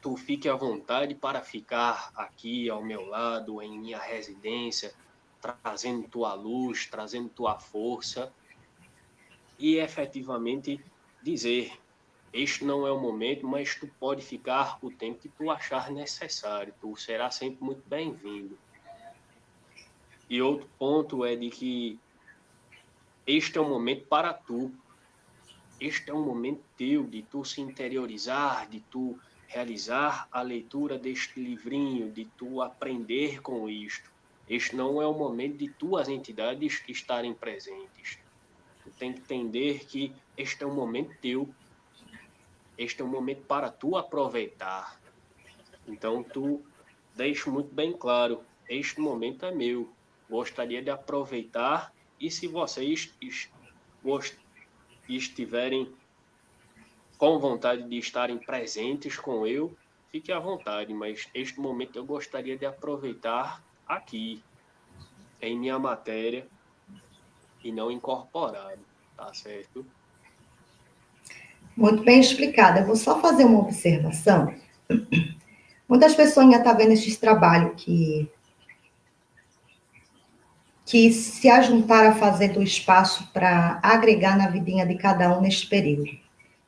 Tu fique à vontade para ficar aqui ao meu lado, em minha residência, trazendo tua luz, trazendo tua força e efetivamente dizer, este não é o momento, mas tu pode ficar o tempo que tu achar necessário, tu será sempre muito bem-vindo. E outro ponto é de que este é um momento para tu. Este é um momento teu de tu se interiorizar, de tu realizar a leitura deste livrinho, de tu aprender com isto. Este não é o momento de tuas entidades estarem presentes. Tu tem que entender que este é um momento teu. Este é um momento para tu aproveitar. Então, tu deixa muito bem claro, este momento é meu. Gostaria de aproveitar e se vocês estiverem com vontade de estarem presentes com eu, fique à vontade, mas este momento eu gostaria de aproveitar aqui, em minha matéria, e não incorporado, tá certo? Muito bem explicado. Eu vou só fazer uma observação. Muitas pessoas ainda estão vendo esse trabalho que se ajuntaram a fazer do espaço para agregar na vidinha de cada um neste período.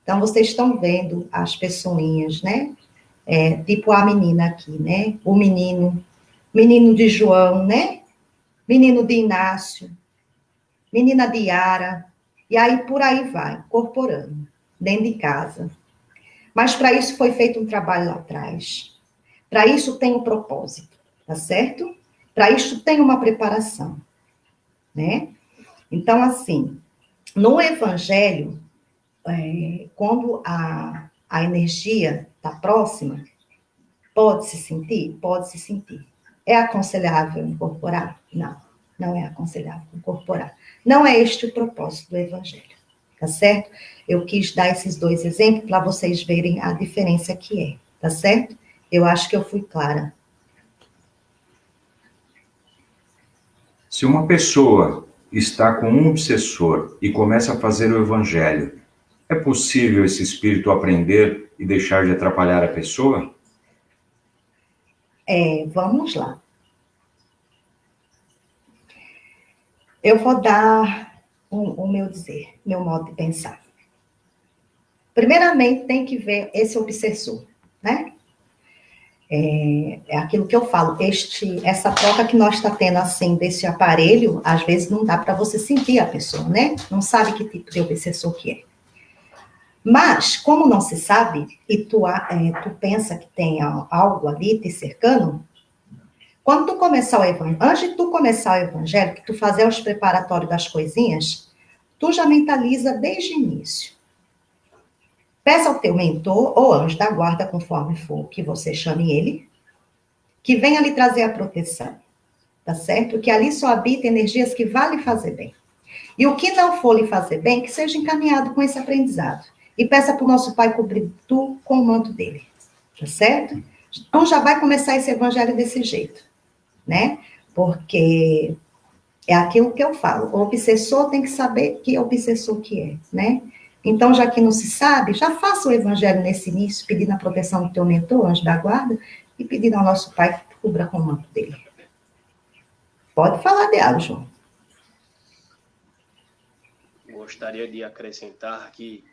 Então, vocês estão vendo as pessoinhas, né? Tipo a menina aqui, né? O menino de João, né? Menino de Inácio, menina de Yara, e aí por aí vai, incorporando, dentro de casa. Mas para isso foi feito um trabalho lá atrás. Para isso tem um propósito. tá certo? Para isso tem uma preparação, né? Então, assim, no Evangelho, quando a energia está próxima, pode se sentir? Pode se sentir. É aconselhável incorporar? Não, não é aconselhável incorporar. Não é este o propósito do Evangelho, tá certo? Eu quis dar esses dois exemplos para vocês verem a diferença que é, tá certo? Eu acho que eu fui clara. Se uma pessoa está com um obsessor e começa a fazer o evangelho, é possível esse espírito aprender e deixar de atrapalhar a pessoa? Vamos lá. Eu vou dar o meu dizer, meu modo de pensar. Primeiramente, tem que ver esse obsessor, né? É aquilo que eu falo, essa troca que nós está tendo, assim, desse aparelho, às vezes não dá para você sentir a pessoa, né? Não sabe que tipo de obsessor que é. Mas, como não se sabe, e tu pensa que tem algo ali te cercando, quando tu começar o evangelho, antes de tu começar o evangelho, que tu fazer os preparatórios das coisinhas, tu já mentaliza desde o início. Peça ao teu mentor, ou anjo da guarda, conforme for que você chame ele, que venha lhe trazer a proteção, tá certo? Que ali só habita energias que vão lhe fazer bem. E o que não for lhe fazer bem, que seja encaminhado com esse aprendizado. E peça para o nosso Pai cobrir tu com o manto dele, tá certo? Então já vai começar esse evangelho desse jeito, né? Porque é aquilo que eu falo, o obsessor tem que saber que obsessor que é, né? Então, já que não se sabe, já faça o evangelho nesse início, pedindo a proteção do teu mentor, anjo da guarda, e pedindo ao nosso Pai que cubra com o manto dele. Pode falar dela, João. Gostaria de acrescentar que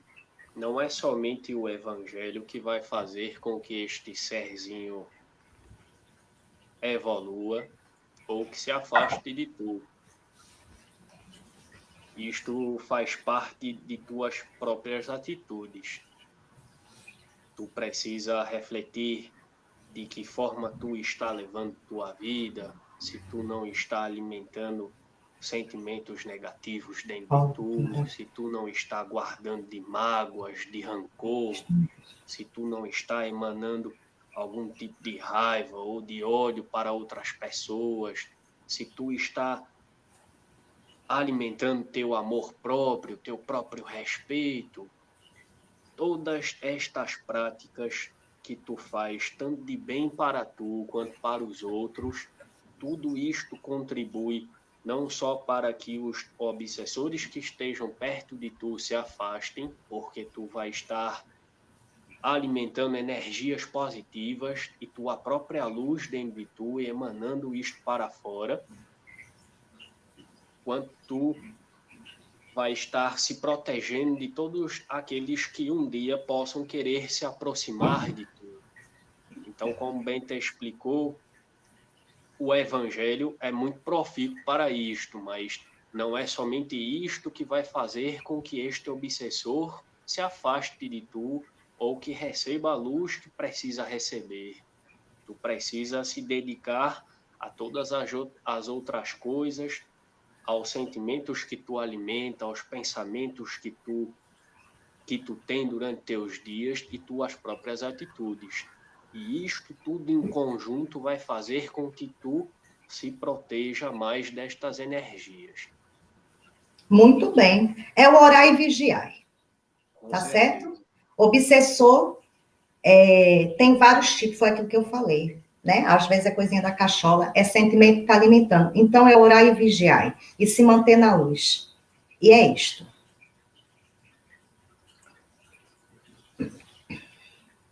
não é somente o evangelho que vai fazer com que este serzinho evolua ou que se afaste de tu. Isto faz parte de tuas próprias atitudes. Tu precisa refletir de que forma tu está levando tua vida, se tu não está alimentando sentimentos negativos dentro de tu, se tu não está guardando de mágoas, de rancor, se tu não está emanando algum tipo de raiva ou de ódio para outras pessoas, se tu está alimentando teu amor próprio, teu próprio respeito, todas estas práticas que tu faz, tanto de bem para tu quanto para os outros, tudo isto contribui não só para que os obsessores que estejam perto de tu se afastem, porque tu vai estar alimentando energias positivas e tua própria luz dentro de tu e emanando isto para fora, quanto tu vai estar se protegendo de todos aqueles que um dia possam querer se aproximar de tu. Então, como Benta explicou, o evangelho é muito profícuo para isto, mas não é somente isto que vai fazer com que este obsessor se afaste de tu ou que receba a luz que precisa receber. Tu precisa se dedicar a todas as outras coisas, aos sentimentos que tu alimenta, aos pensamentos que tu tem durante teus dias e tuas próprias atitudes. E isto tudo em conjunto vai fazer com que tu se proteja mais destas energias. Muito bem. É o orar e vigiar, tá certeza. certo? Obsessor tem vários tipos, foi aquilo que eu falei, né? Às vezes é coisinha da cachola, é sentimento que está alimentando. Então, é orar e vigiar, e se manter na luz. E é isto.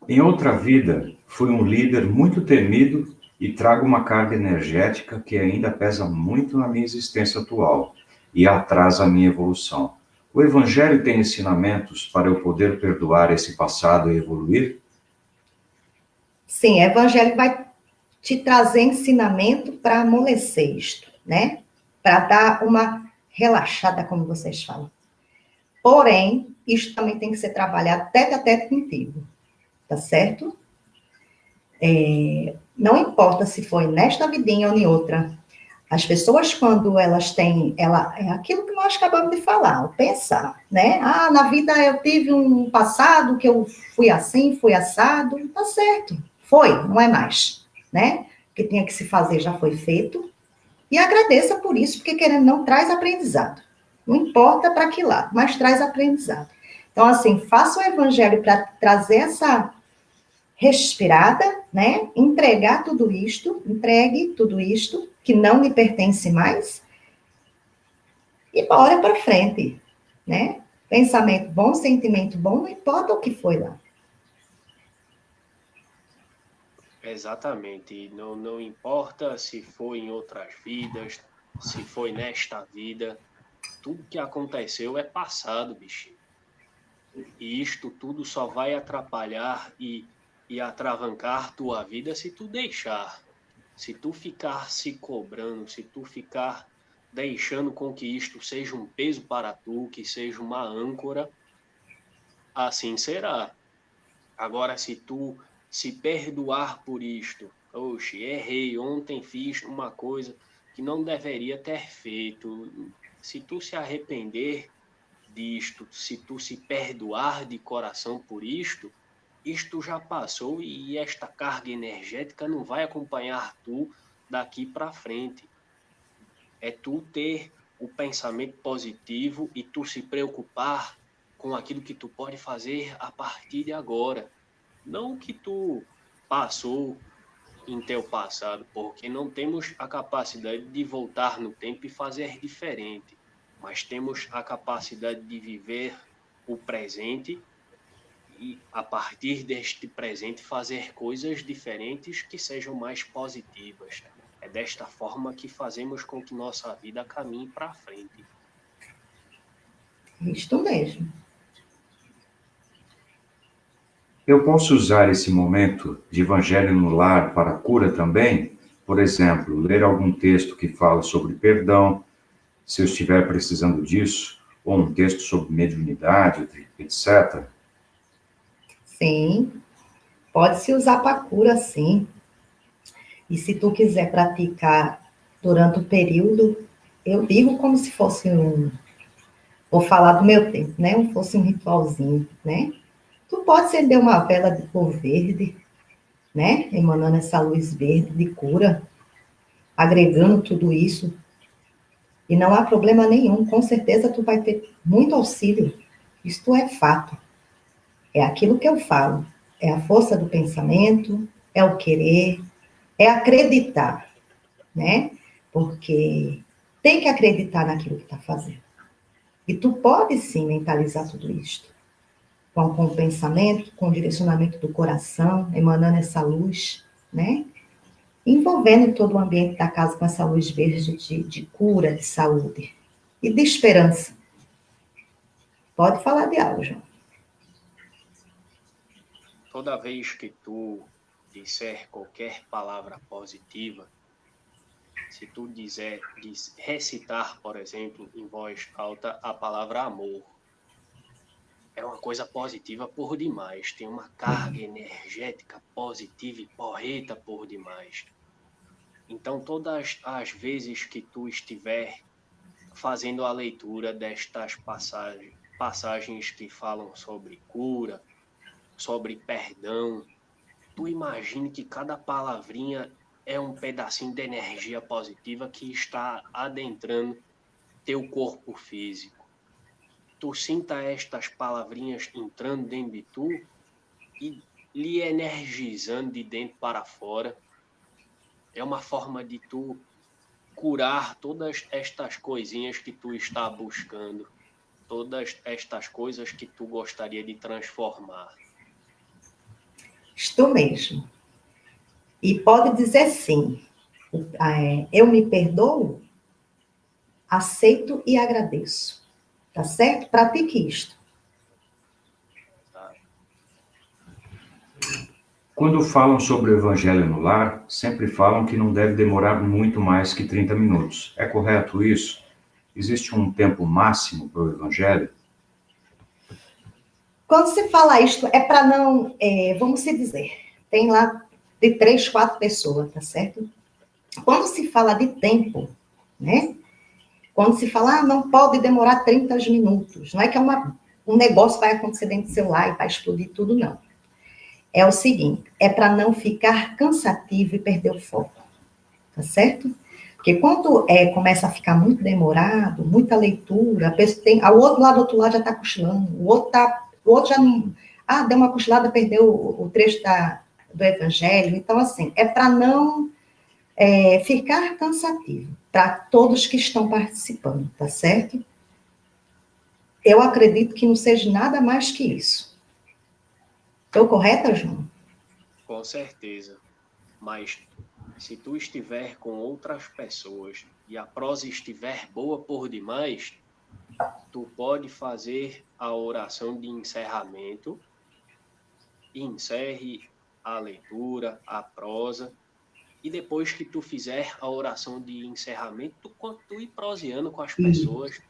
Em outra vida, fui um líder muito temido e trago uma carga energética que ainda pesa muito na minha existência atual e atrasa a minha evolução. O Evangelho tem ensinamentos para eu poder perdoar esse passado e evoluir? Sim, o evangelho vai te trazer ensinamento para amolecer isto, né? Para dar uma relaxada, como vocês falam. Porém, isto também tem que ser trabalhado tete a tete contigo, tá certo? Não importa se foi nesta vidinha ou em outra. As pessoas, quando elas têm, é aquilo que nós acabamos de falar, o pensar, né? Ah, na vida eu tive um passado que eu fui assim, fui assado, tá certo. Foi, não é mais, né? O que tinha que se fazer já foi feito. E agradeça por isso, porque querendo não traz aprendizado. Não importa para que lado, mas traz aprendizado. Então, assim, faça o evangelho para trazer essa respirada, né? Entregue tudo isto que não lhe pertence mais e bora para frente, né? Pensamento bom, sentimento bom, não importa o que foi lá. Exatamente. Não importa se foi em outras vidas, se foi nesta vida, tudo que aconteceu é passado, bichinho. E isto tudo só vai atrapalhar e atravancar tua vida se tu deixar. Se tu ficar se cobrando, se tu ficar deixando com que isto seja um peso para tu, que seja uma âncora, assim será. Agora, se tu se perdoar por isto, oxe, errei, ontem fiz uma coisa que não deveria ter feito. Se tu se arrepender disto, se tu se perdoar de coração por isto, isto já passou e esta carga energética não vai acompanhar tu daqui para frente. É tu ter o pensamento positivo e tu se preocupar com aquilo que tu pode fazer a partir de agora. Não o que tu passou em teu passado, porque não temos a capacidade de voltar no tempo e fazer diferente, mas temos a capacidade de viver o presente e, a partir deste presente, fazer coisas diferentes que sejam mais positivas. É desta forma que fazemos com que nossa vida caminhe para frente. Isto mesmo. Eu posso usar esse momento de evangelho no lar para a cura também? Por exemplo, ler algum texto que fala sobre perdão, se eu estiver precisando disso, ou um texto sobre mediunidade, etc. Sim, pode se usar para cura, sim. E se tu quiser praticar durante o período, eu digo como se fosse vou falar do meu tempo, né? Como fosse um ritualzinho, né? Tu pode acender uma vela de cor verde, né? Emanando essa luz verde de cura, agregando tudo isso. E não há problema nenhum, com certeza tu vai ter muito auxílio. Isto é fato. É aquilo que eu falo. É a força do pensamento, é o querer, é acreditar, né? Porque tem que acreditar naquilo que está fazendo. E tu pode sim mentalizar tudo isto. Com o pensamento, com o direcionamento do coração, emanando essa luz, né? Envolvendo todo o ambiente da casa com essa luz verde de cura, de saúde e de esperança. Pode falar de algo, João. Toda vez que tu disser qualquer palavra positiva, se tu recitar, por exemplo, em voz alta a palavra amor, é uma coisa positiva por demais, tem uma carga energética positiva e porreta por demais. Então, todas as vezes que tu estiver fazendo a leitura destas passagens que falam sobre cura, sobre perdão, tu imagine que cada palavrinha é um pedacinho de energia positiva que está adentrando teu corpo físico. Tu sinta estas palavrinhas entrando dentro de tu e lhe energizando de dentro para fora. É uma forma de tu curar todas estas coisinhas que tu está buscando, todas estas coisas que tu gostaria de transformar. Estou mesmo. E pode dizer sim. Eu me perdoo, aceito e agradeço. Tá certo? Pratique isto. Quando falam sobre o evangelho no lar, sempre falam que não deve demorar muito mais que 30 minutos. É correto isso? Existe um tempo máximo para o evangelho? Quando se fala isto, é para não, vamos se dizer, tem lá de 3, 4 pessoas, tá certo? Quando se fala de tempo, né? Quando se fala, não pode demorar 30 minutos, não é que um negócio vai acontecer dentro do celular e vai explodir tudo, não. É o seguinte, é para não ficar cansativo e perder o foco, tá certo? Porque quando começa a ficar muito demorado, muita leitura, a pessoa o outro lado já está cochilando, o outro já não, deu uma cochilada, perdeu o trecho do evangelho. Então, assim, é para não ficar cansativo, para todos que estão participando, tá certo? Eu acredito que não seja nada mais que isso. Estou correta, João? Com certeza. Mas se tu estiver com outras pessoas e a prosa estiver boa por demais, tu pode fazer a oração de encerramento e encerre a leitura, a prosa, e depois que tu fizer a oração de encerramento, tu continue proseando com as pessoas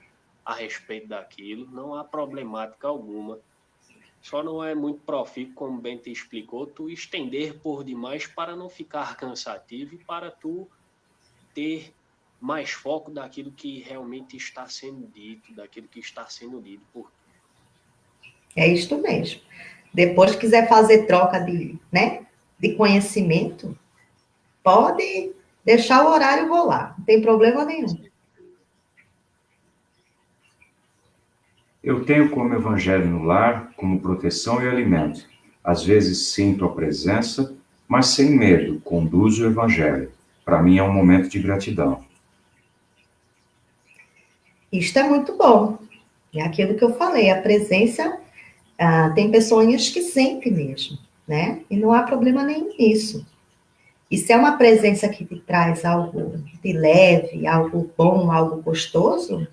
a respeito daquilo, não há problemática alguma. Só não é muito profícuo, como bem te explicou, tu estender por demais para não ficar cansativo e para tu ter mais foco daquilo que realmente está sendo dito, daquilo que está sendo dito por tu. É isto mesmo. Depois quiser fazer troca de conhecimento, pode deixar o horário rolar, não tem problema nenhum. Eu tenho como evangelho no lar, como proteção e alimento. Às vezes sinto a presença, mas sem medo, conduzo o evangelho. Para mim é um momento de gratidão. Isto é muito bom. É aquilo que eu falei, a presença, tem pessoas que sentem mesmo, né? E não há problema nenhum nisso. E se é uma presença que te traz algo de leve, algo bom, algo gostoso,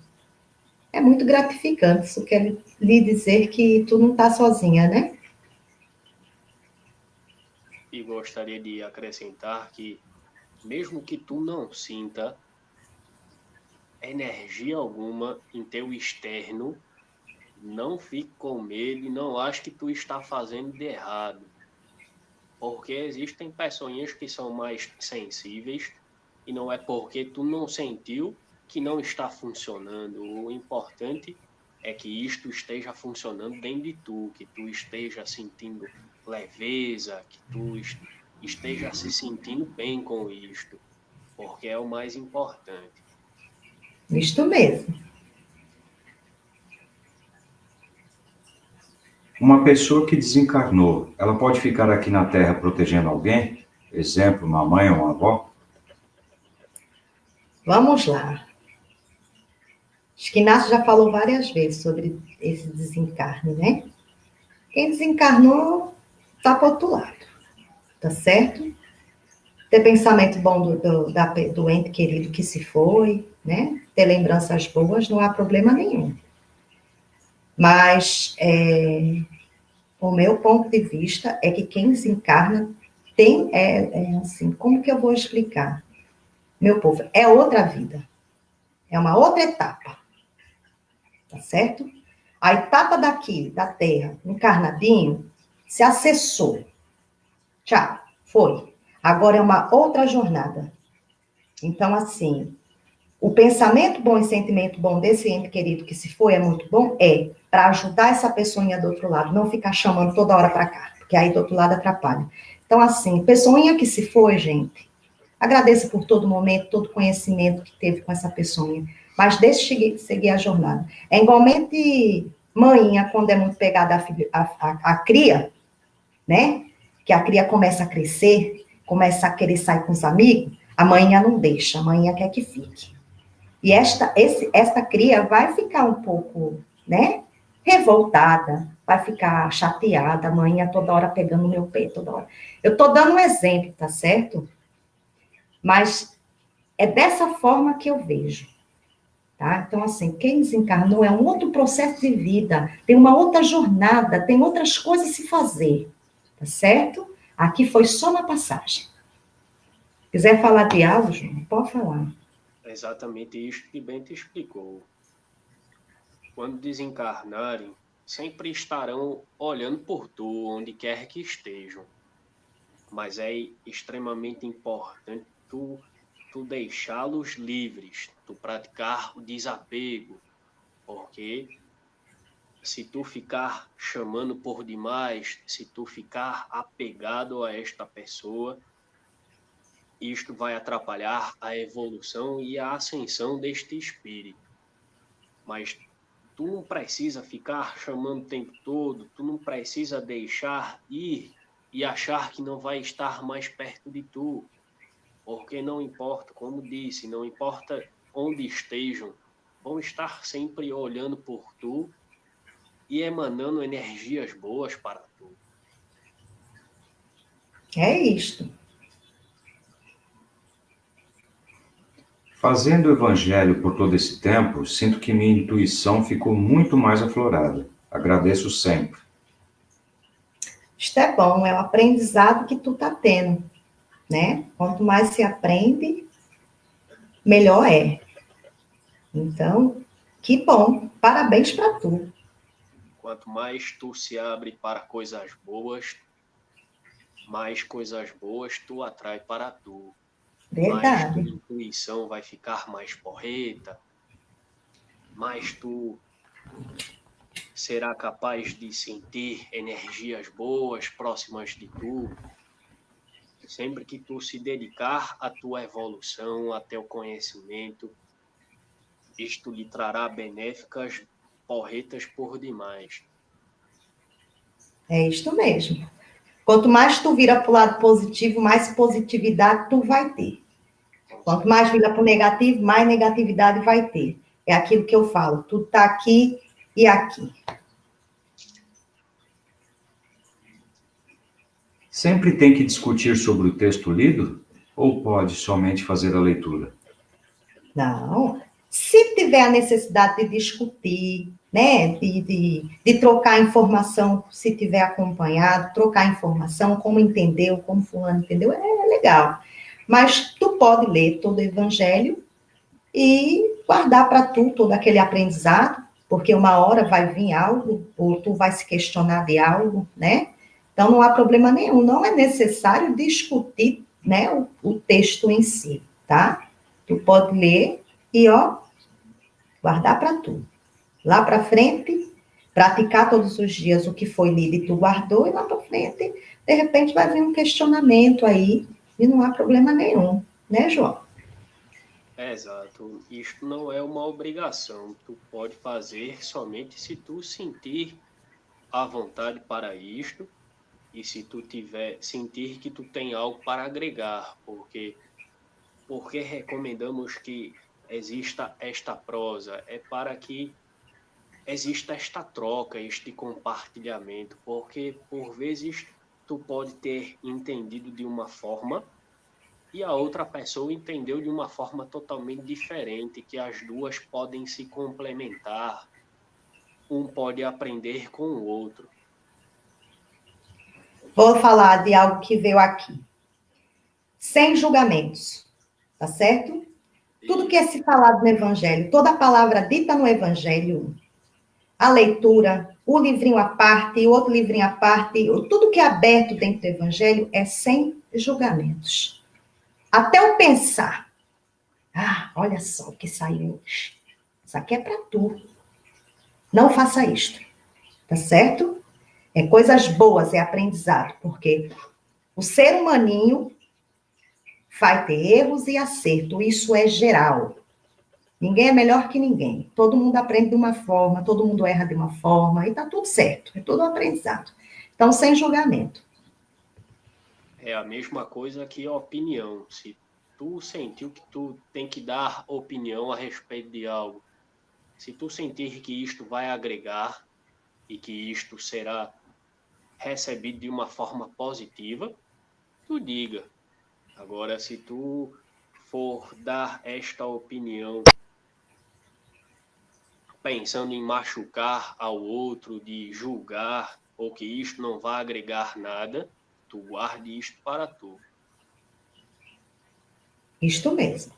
é muito gratificante. Isso quer lhe dizer que tu não está sozinha, né? E gostaria de acrescentar que, mesmo que tu não sinta energia alguma em teu externo, não fique com medo e não ache que tu está fazendo de errado. Porque existem pessoas que são mais sensíveis e não é porque tu não sentiu que não está funcionando. O importante é que isto esteja funcionando dentro de tu, que tu esteja sentindo leveza, que tu esteja se sentindo bem com isto, porque é o mais importante. Isto mesmo. Uma pessoa que desencarnou, ela pode ficar aqui na Terra protegendo alguém? Exemplo, uma mãe ou uma avó? Vamos lá. Acho que Inácio já falou várias vezes sobre esse desencarne, né? Quem desencarnou está para o outro lado, tá certo? Ter pensamento bom do ente querido que se foi, né? Ter lembranças boas, não há problema nenhum. Mas o meu ponto de vista é que quem desencarna tem, assim, como que eu vou explicar? Meu povo, é outra vida. É uma outra etapa, tá certo? A etapa daqui, da Terra, encarnadinho, se acessou. Tchau, foi. Agora é uma outra jornada. Então, assim, o pensamento bom e sentimento bom desse ente querido que se foi é muito bom, para ajudar essa pessoinha do outro lado, não ficar chamando toda hora para cá, porque aí do outro lado atrapalha. Então, assim, pessoinha que se foi, gente, agradeça por todo momento, todo conhecimento que teve com essa pessoinha, mas deixe seguir a jornada. É igualmente mãinha, quando é muito pegada a cria, né? Que a cria começa a crescer, começa a querer sair com os amigos, a mãinha não deixa, a mãinha quer que fique. E esta cria vai ficar um pouco, né, revoltada, vai ficar chateada, a mãe toda hora pegando no meu pé, toda hora. Eu estou dando um exemplo, tá certo? Mas é dessa forma que eu vejo, tá? Então, assim, quem desencarnou é um outro processo de vida, tem uma outra jornada, tem outras coisas a se fazer, tá certo? Aqui foi só uma passagem. Quiser falar de algo, João, pode falar. É exatamente isso que bem te explicou. Quando desencarnarem, sempre estarão olhando por tu, onde quer que estejam. mas é extremamente importante tu deixá-los livres, tu praticar o desapego, porque se tu ficar chamando por demais, se tu ficar apegado a esta pessoa, isto vai atrapalhar a evolução e a ascensão deste espírito. Mas tu não precisa ficar chamando o tempo todo, tu não precisa deixar ir e achar que não vai estar mais perto de tu, porque não importa, como disse, não importa onde estejam, vão estar sempre olhando por tu e emanando energias boas para tu. É isto. Fazendo o evangelho por todo esse tempo, sinto que minha intuição ficou muito mais aflorada. Agradeço sempre. Isto é bom, é o aprendizado que tu tá tendo, né? Quanto mais se aprende, melhor é. Então, que bom. Parabéns para tu. Quanto mais tu se abre para coisas boas, mais coisas boas tu atrai para tu. Mais tua Verdade. intuição vai ficar mais porreta, mais tu será capaz de sentir energias boas próximas de tu. Sempre que tu se dedicar à tua evolução, a teu conhecimento, isto lhe trará benéficas porretas por demais. É isto mesmo. Quanto mais tu vira para o lado positivo, mais positividade tu vai ter. Quanto mais vira para o negativo, mais negatividade vai ter. É aquilo que eu falo, tudo está aqui e aqui. Sempre tem que discutir sobre o texto lido? Ou pode somente fazer a leitura? Não. Se tiver a necessidade de discutir, né, de trocar informação, se tiver acompanhado, trocar informação, como entendeu, como fulano entendeu, é legal. Mas tu pode ler todo o evangelho e guardar para tu todo aquele aprendizado, porque uma hora vai vir algo, ou tu vai se questionar de algo, né? Então não há problema nenhum, não é necessário discutir, né, o texto em si, tá? Tu pode ler e, ó, guardar para tu. Lá para frente, praticar todos os dias o que foi lido e tu guardou, e lá para frente, de repente vai vir um questionamento aí, e não há problema nenhum, né, João? Exato. Isto não é uma obrigação. Tu pode fazer somente se tu sentir a vontade para isto e se tu tiver sentir que tu tem algo para agregar, porque recomendamos que exista esta prosa é para que exista esta troca, este compartilhamento, porque por vezes tu pode ter entendido de uma forma e a outra pessoa entendeu de uma forma totalmente diferente, que as duas podem se complementar, um pode aprender com o outro. Vou falar de algo que veio aqui. Sem julgamentos, tá certo? Tudo que é se falado no Evangelho, toda palavra dita no Evangelho, a leitura, o livrinho à parte, o outro livrinho à parte, tudo que é aberto dentro do Evangelho é sem julgamentos. Até o pensar, olha só o que saiu hoje. Isso aqui é para tu. Não faça isto, tá certo? É coisas boas, é aprendizado, porque o ser humaninho vai ter erros e acerto, isso é geral. Ninguém é melhor que ninguém. Todo mundo aprende de uma forma, todo mundo erra de uma forma, e tá tudo certo, é tudo aprendizado. Então, sem julgamento. É a mesma coisa que a opinião. Se tu sentiu que tu tem que dar opinião a respeito de algo, se tu sentir que isto vai agregar e que isto será recebido de uma forma positiva, tu diga. Agora, se tu for dar esta opinião pensando em machucar ao outro, de julgar, ou que isto não vai agregar nada, tu guarde isto para tu. Isto mesmo.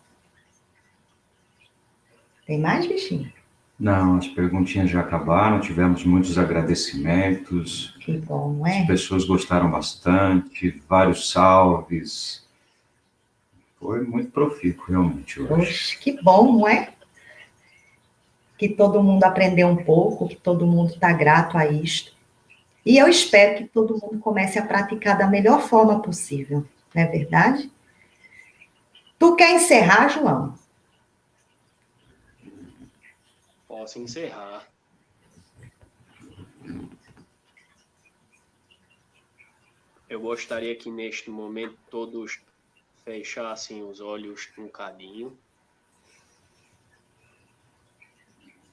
Tem mais, bichinho? Não, as perguntinhas já acabaram, tivemos muitos agradecimentos, Que bom, não as é? pessoas gostaram bastante, vários salves. Foi muito profícuo, realmente, hoje. Poxa, que bom, não é? Que todo mundo aprendeu um pouco, que todo mundo está grato a isto. E eu espero que todo mundo comece a praticar da melhor forma possível, não é verdade? Tu quer encerrar, João? Posso encerrar. Eu gostaria que neste momento todos fechassem os olhos um cadinho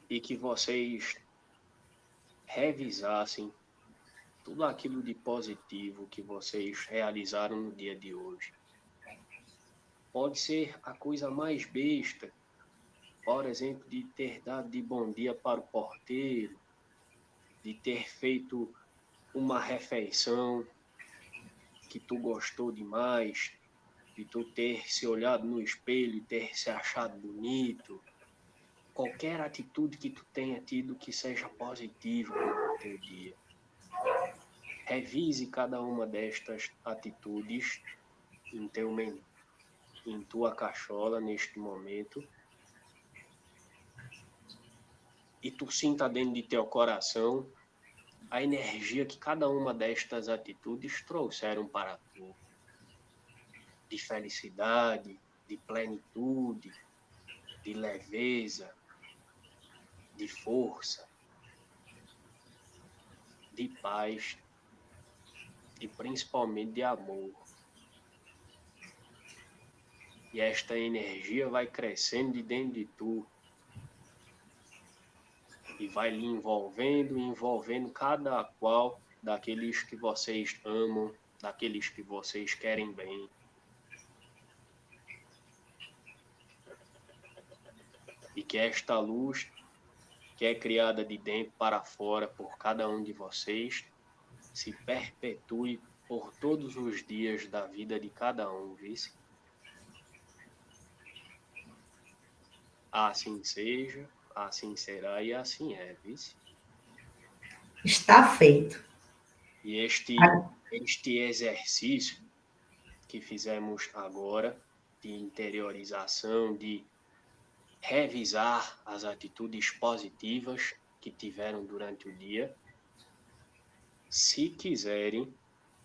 e que vocês revisassem tudo aquilo de positivo que vocês realizaram no dia de hoje. Pode ser a coisa mais besta, por exemplo, de ter dado de bom dia para o porteiro, de ter feito uma refeição que tu gostou demais, de tu ter se olhado no espelho e ter se achado bonito. Qualquer atitude que tu tenha tido que seja positiva no teu dia. Revise cada uma destas atitudes em tua cachola neste momento e tu sinta dentro de teu coração a energia que cada uma destas atitudes trouxeram para tu. De felicidade, de plenitude, de leveza, de força, de paz e principalmente de amor. E esta energia vai crescendo de dentro de tu e vai lhe envolvendo cada qual daqueles que vocês amam, daqueles que vocês querem bem. E que esta luz, que é criada de dentro para fora por cada um de vocês, se perpetue por todos os dias da vida de cada um, vice? Assim seja, assim será e assim é, vice? Está feito. E este exercício que fizemos agora, de interiorização, de revisar as atitudes positivas que tiveram durante o dia, se quiserem,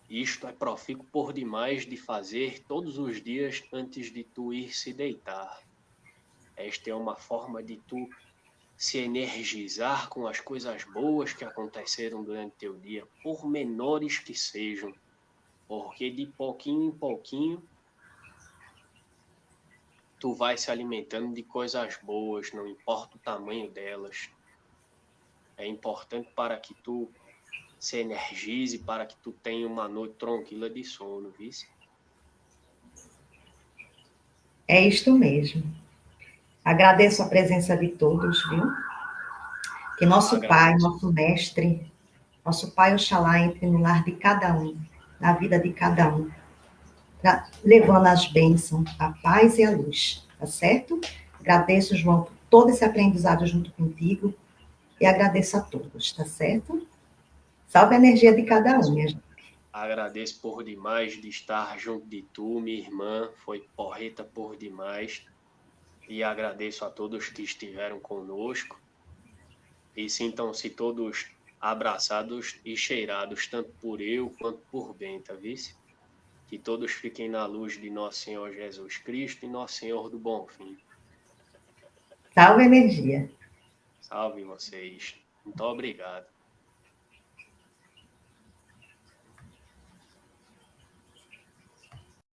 isto é profícuo por demais de fazer todos os dias antes de tu ir se deitar. Esta é uma forma de tu se energizar com as coisas boas que aconteceram durante teu dia, por menores que sejam, porque de pouquinho em pouquinho tu vai se alimentando de coisas boas, não importa o tamanho delas. É importante para que tu se energize, para que tu tenha uma noite tranquila de sono, vice? É isto mesmo. Agradeço a presença de todos, viu? Que nosso Pai, Agradeço. nosso Mestre, nosso Pai Oxalá entre no lar de cada um, na vida de cada um, levando as bênçãos, a paz e a luz, tá certo? Agradeço, João, por todo esse aprendizado junto contigo e agradeço a todos, tá certo? Salve a energia de cada um, minha gente. Agradeço por demais de estar junto de tu, minha irmã, foi porreta por demais. E agradeço a todos que estiveram conosco. E sintam-se todos abraçados e cheirados, tanto por eu quanto por Benta, vice? Que todos fiquem na luz de nosso Senhor Jesus Cristo e nosso Senhor do Bom Fim. Salve a energia. Salve vocês. Muito obrigado.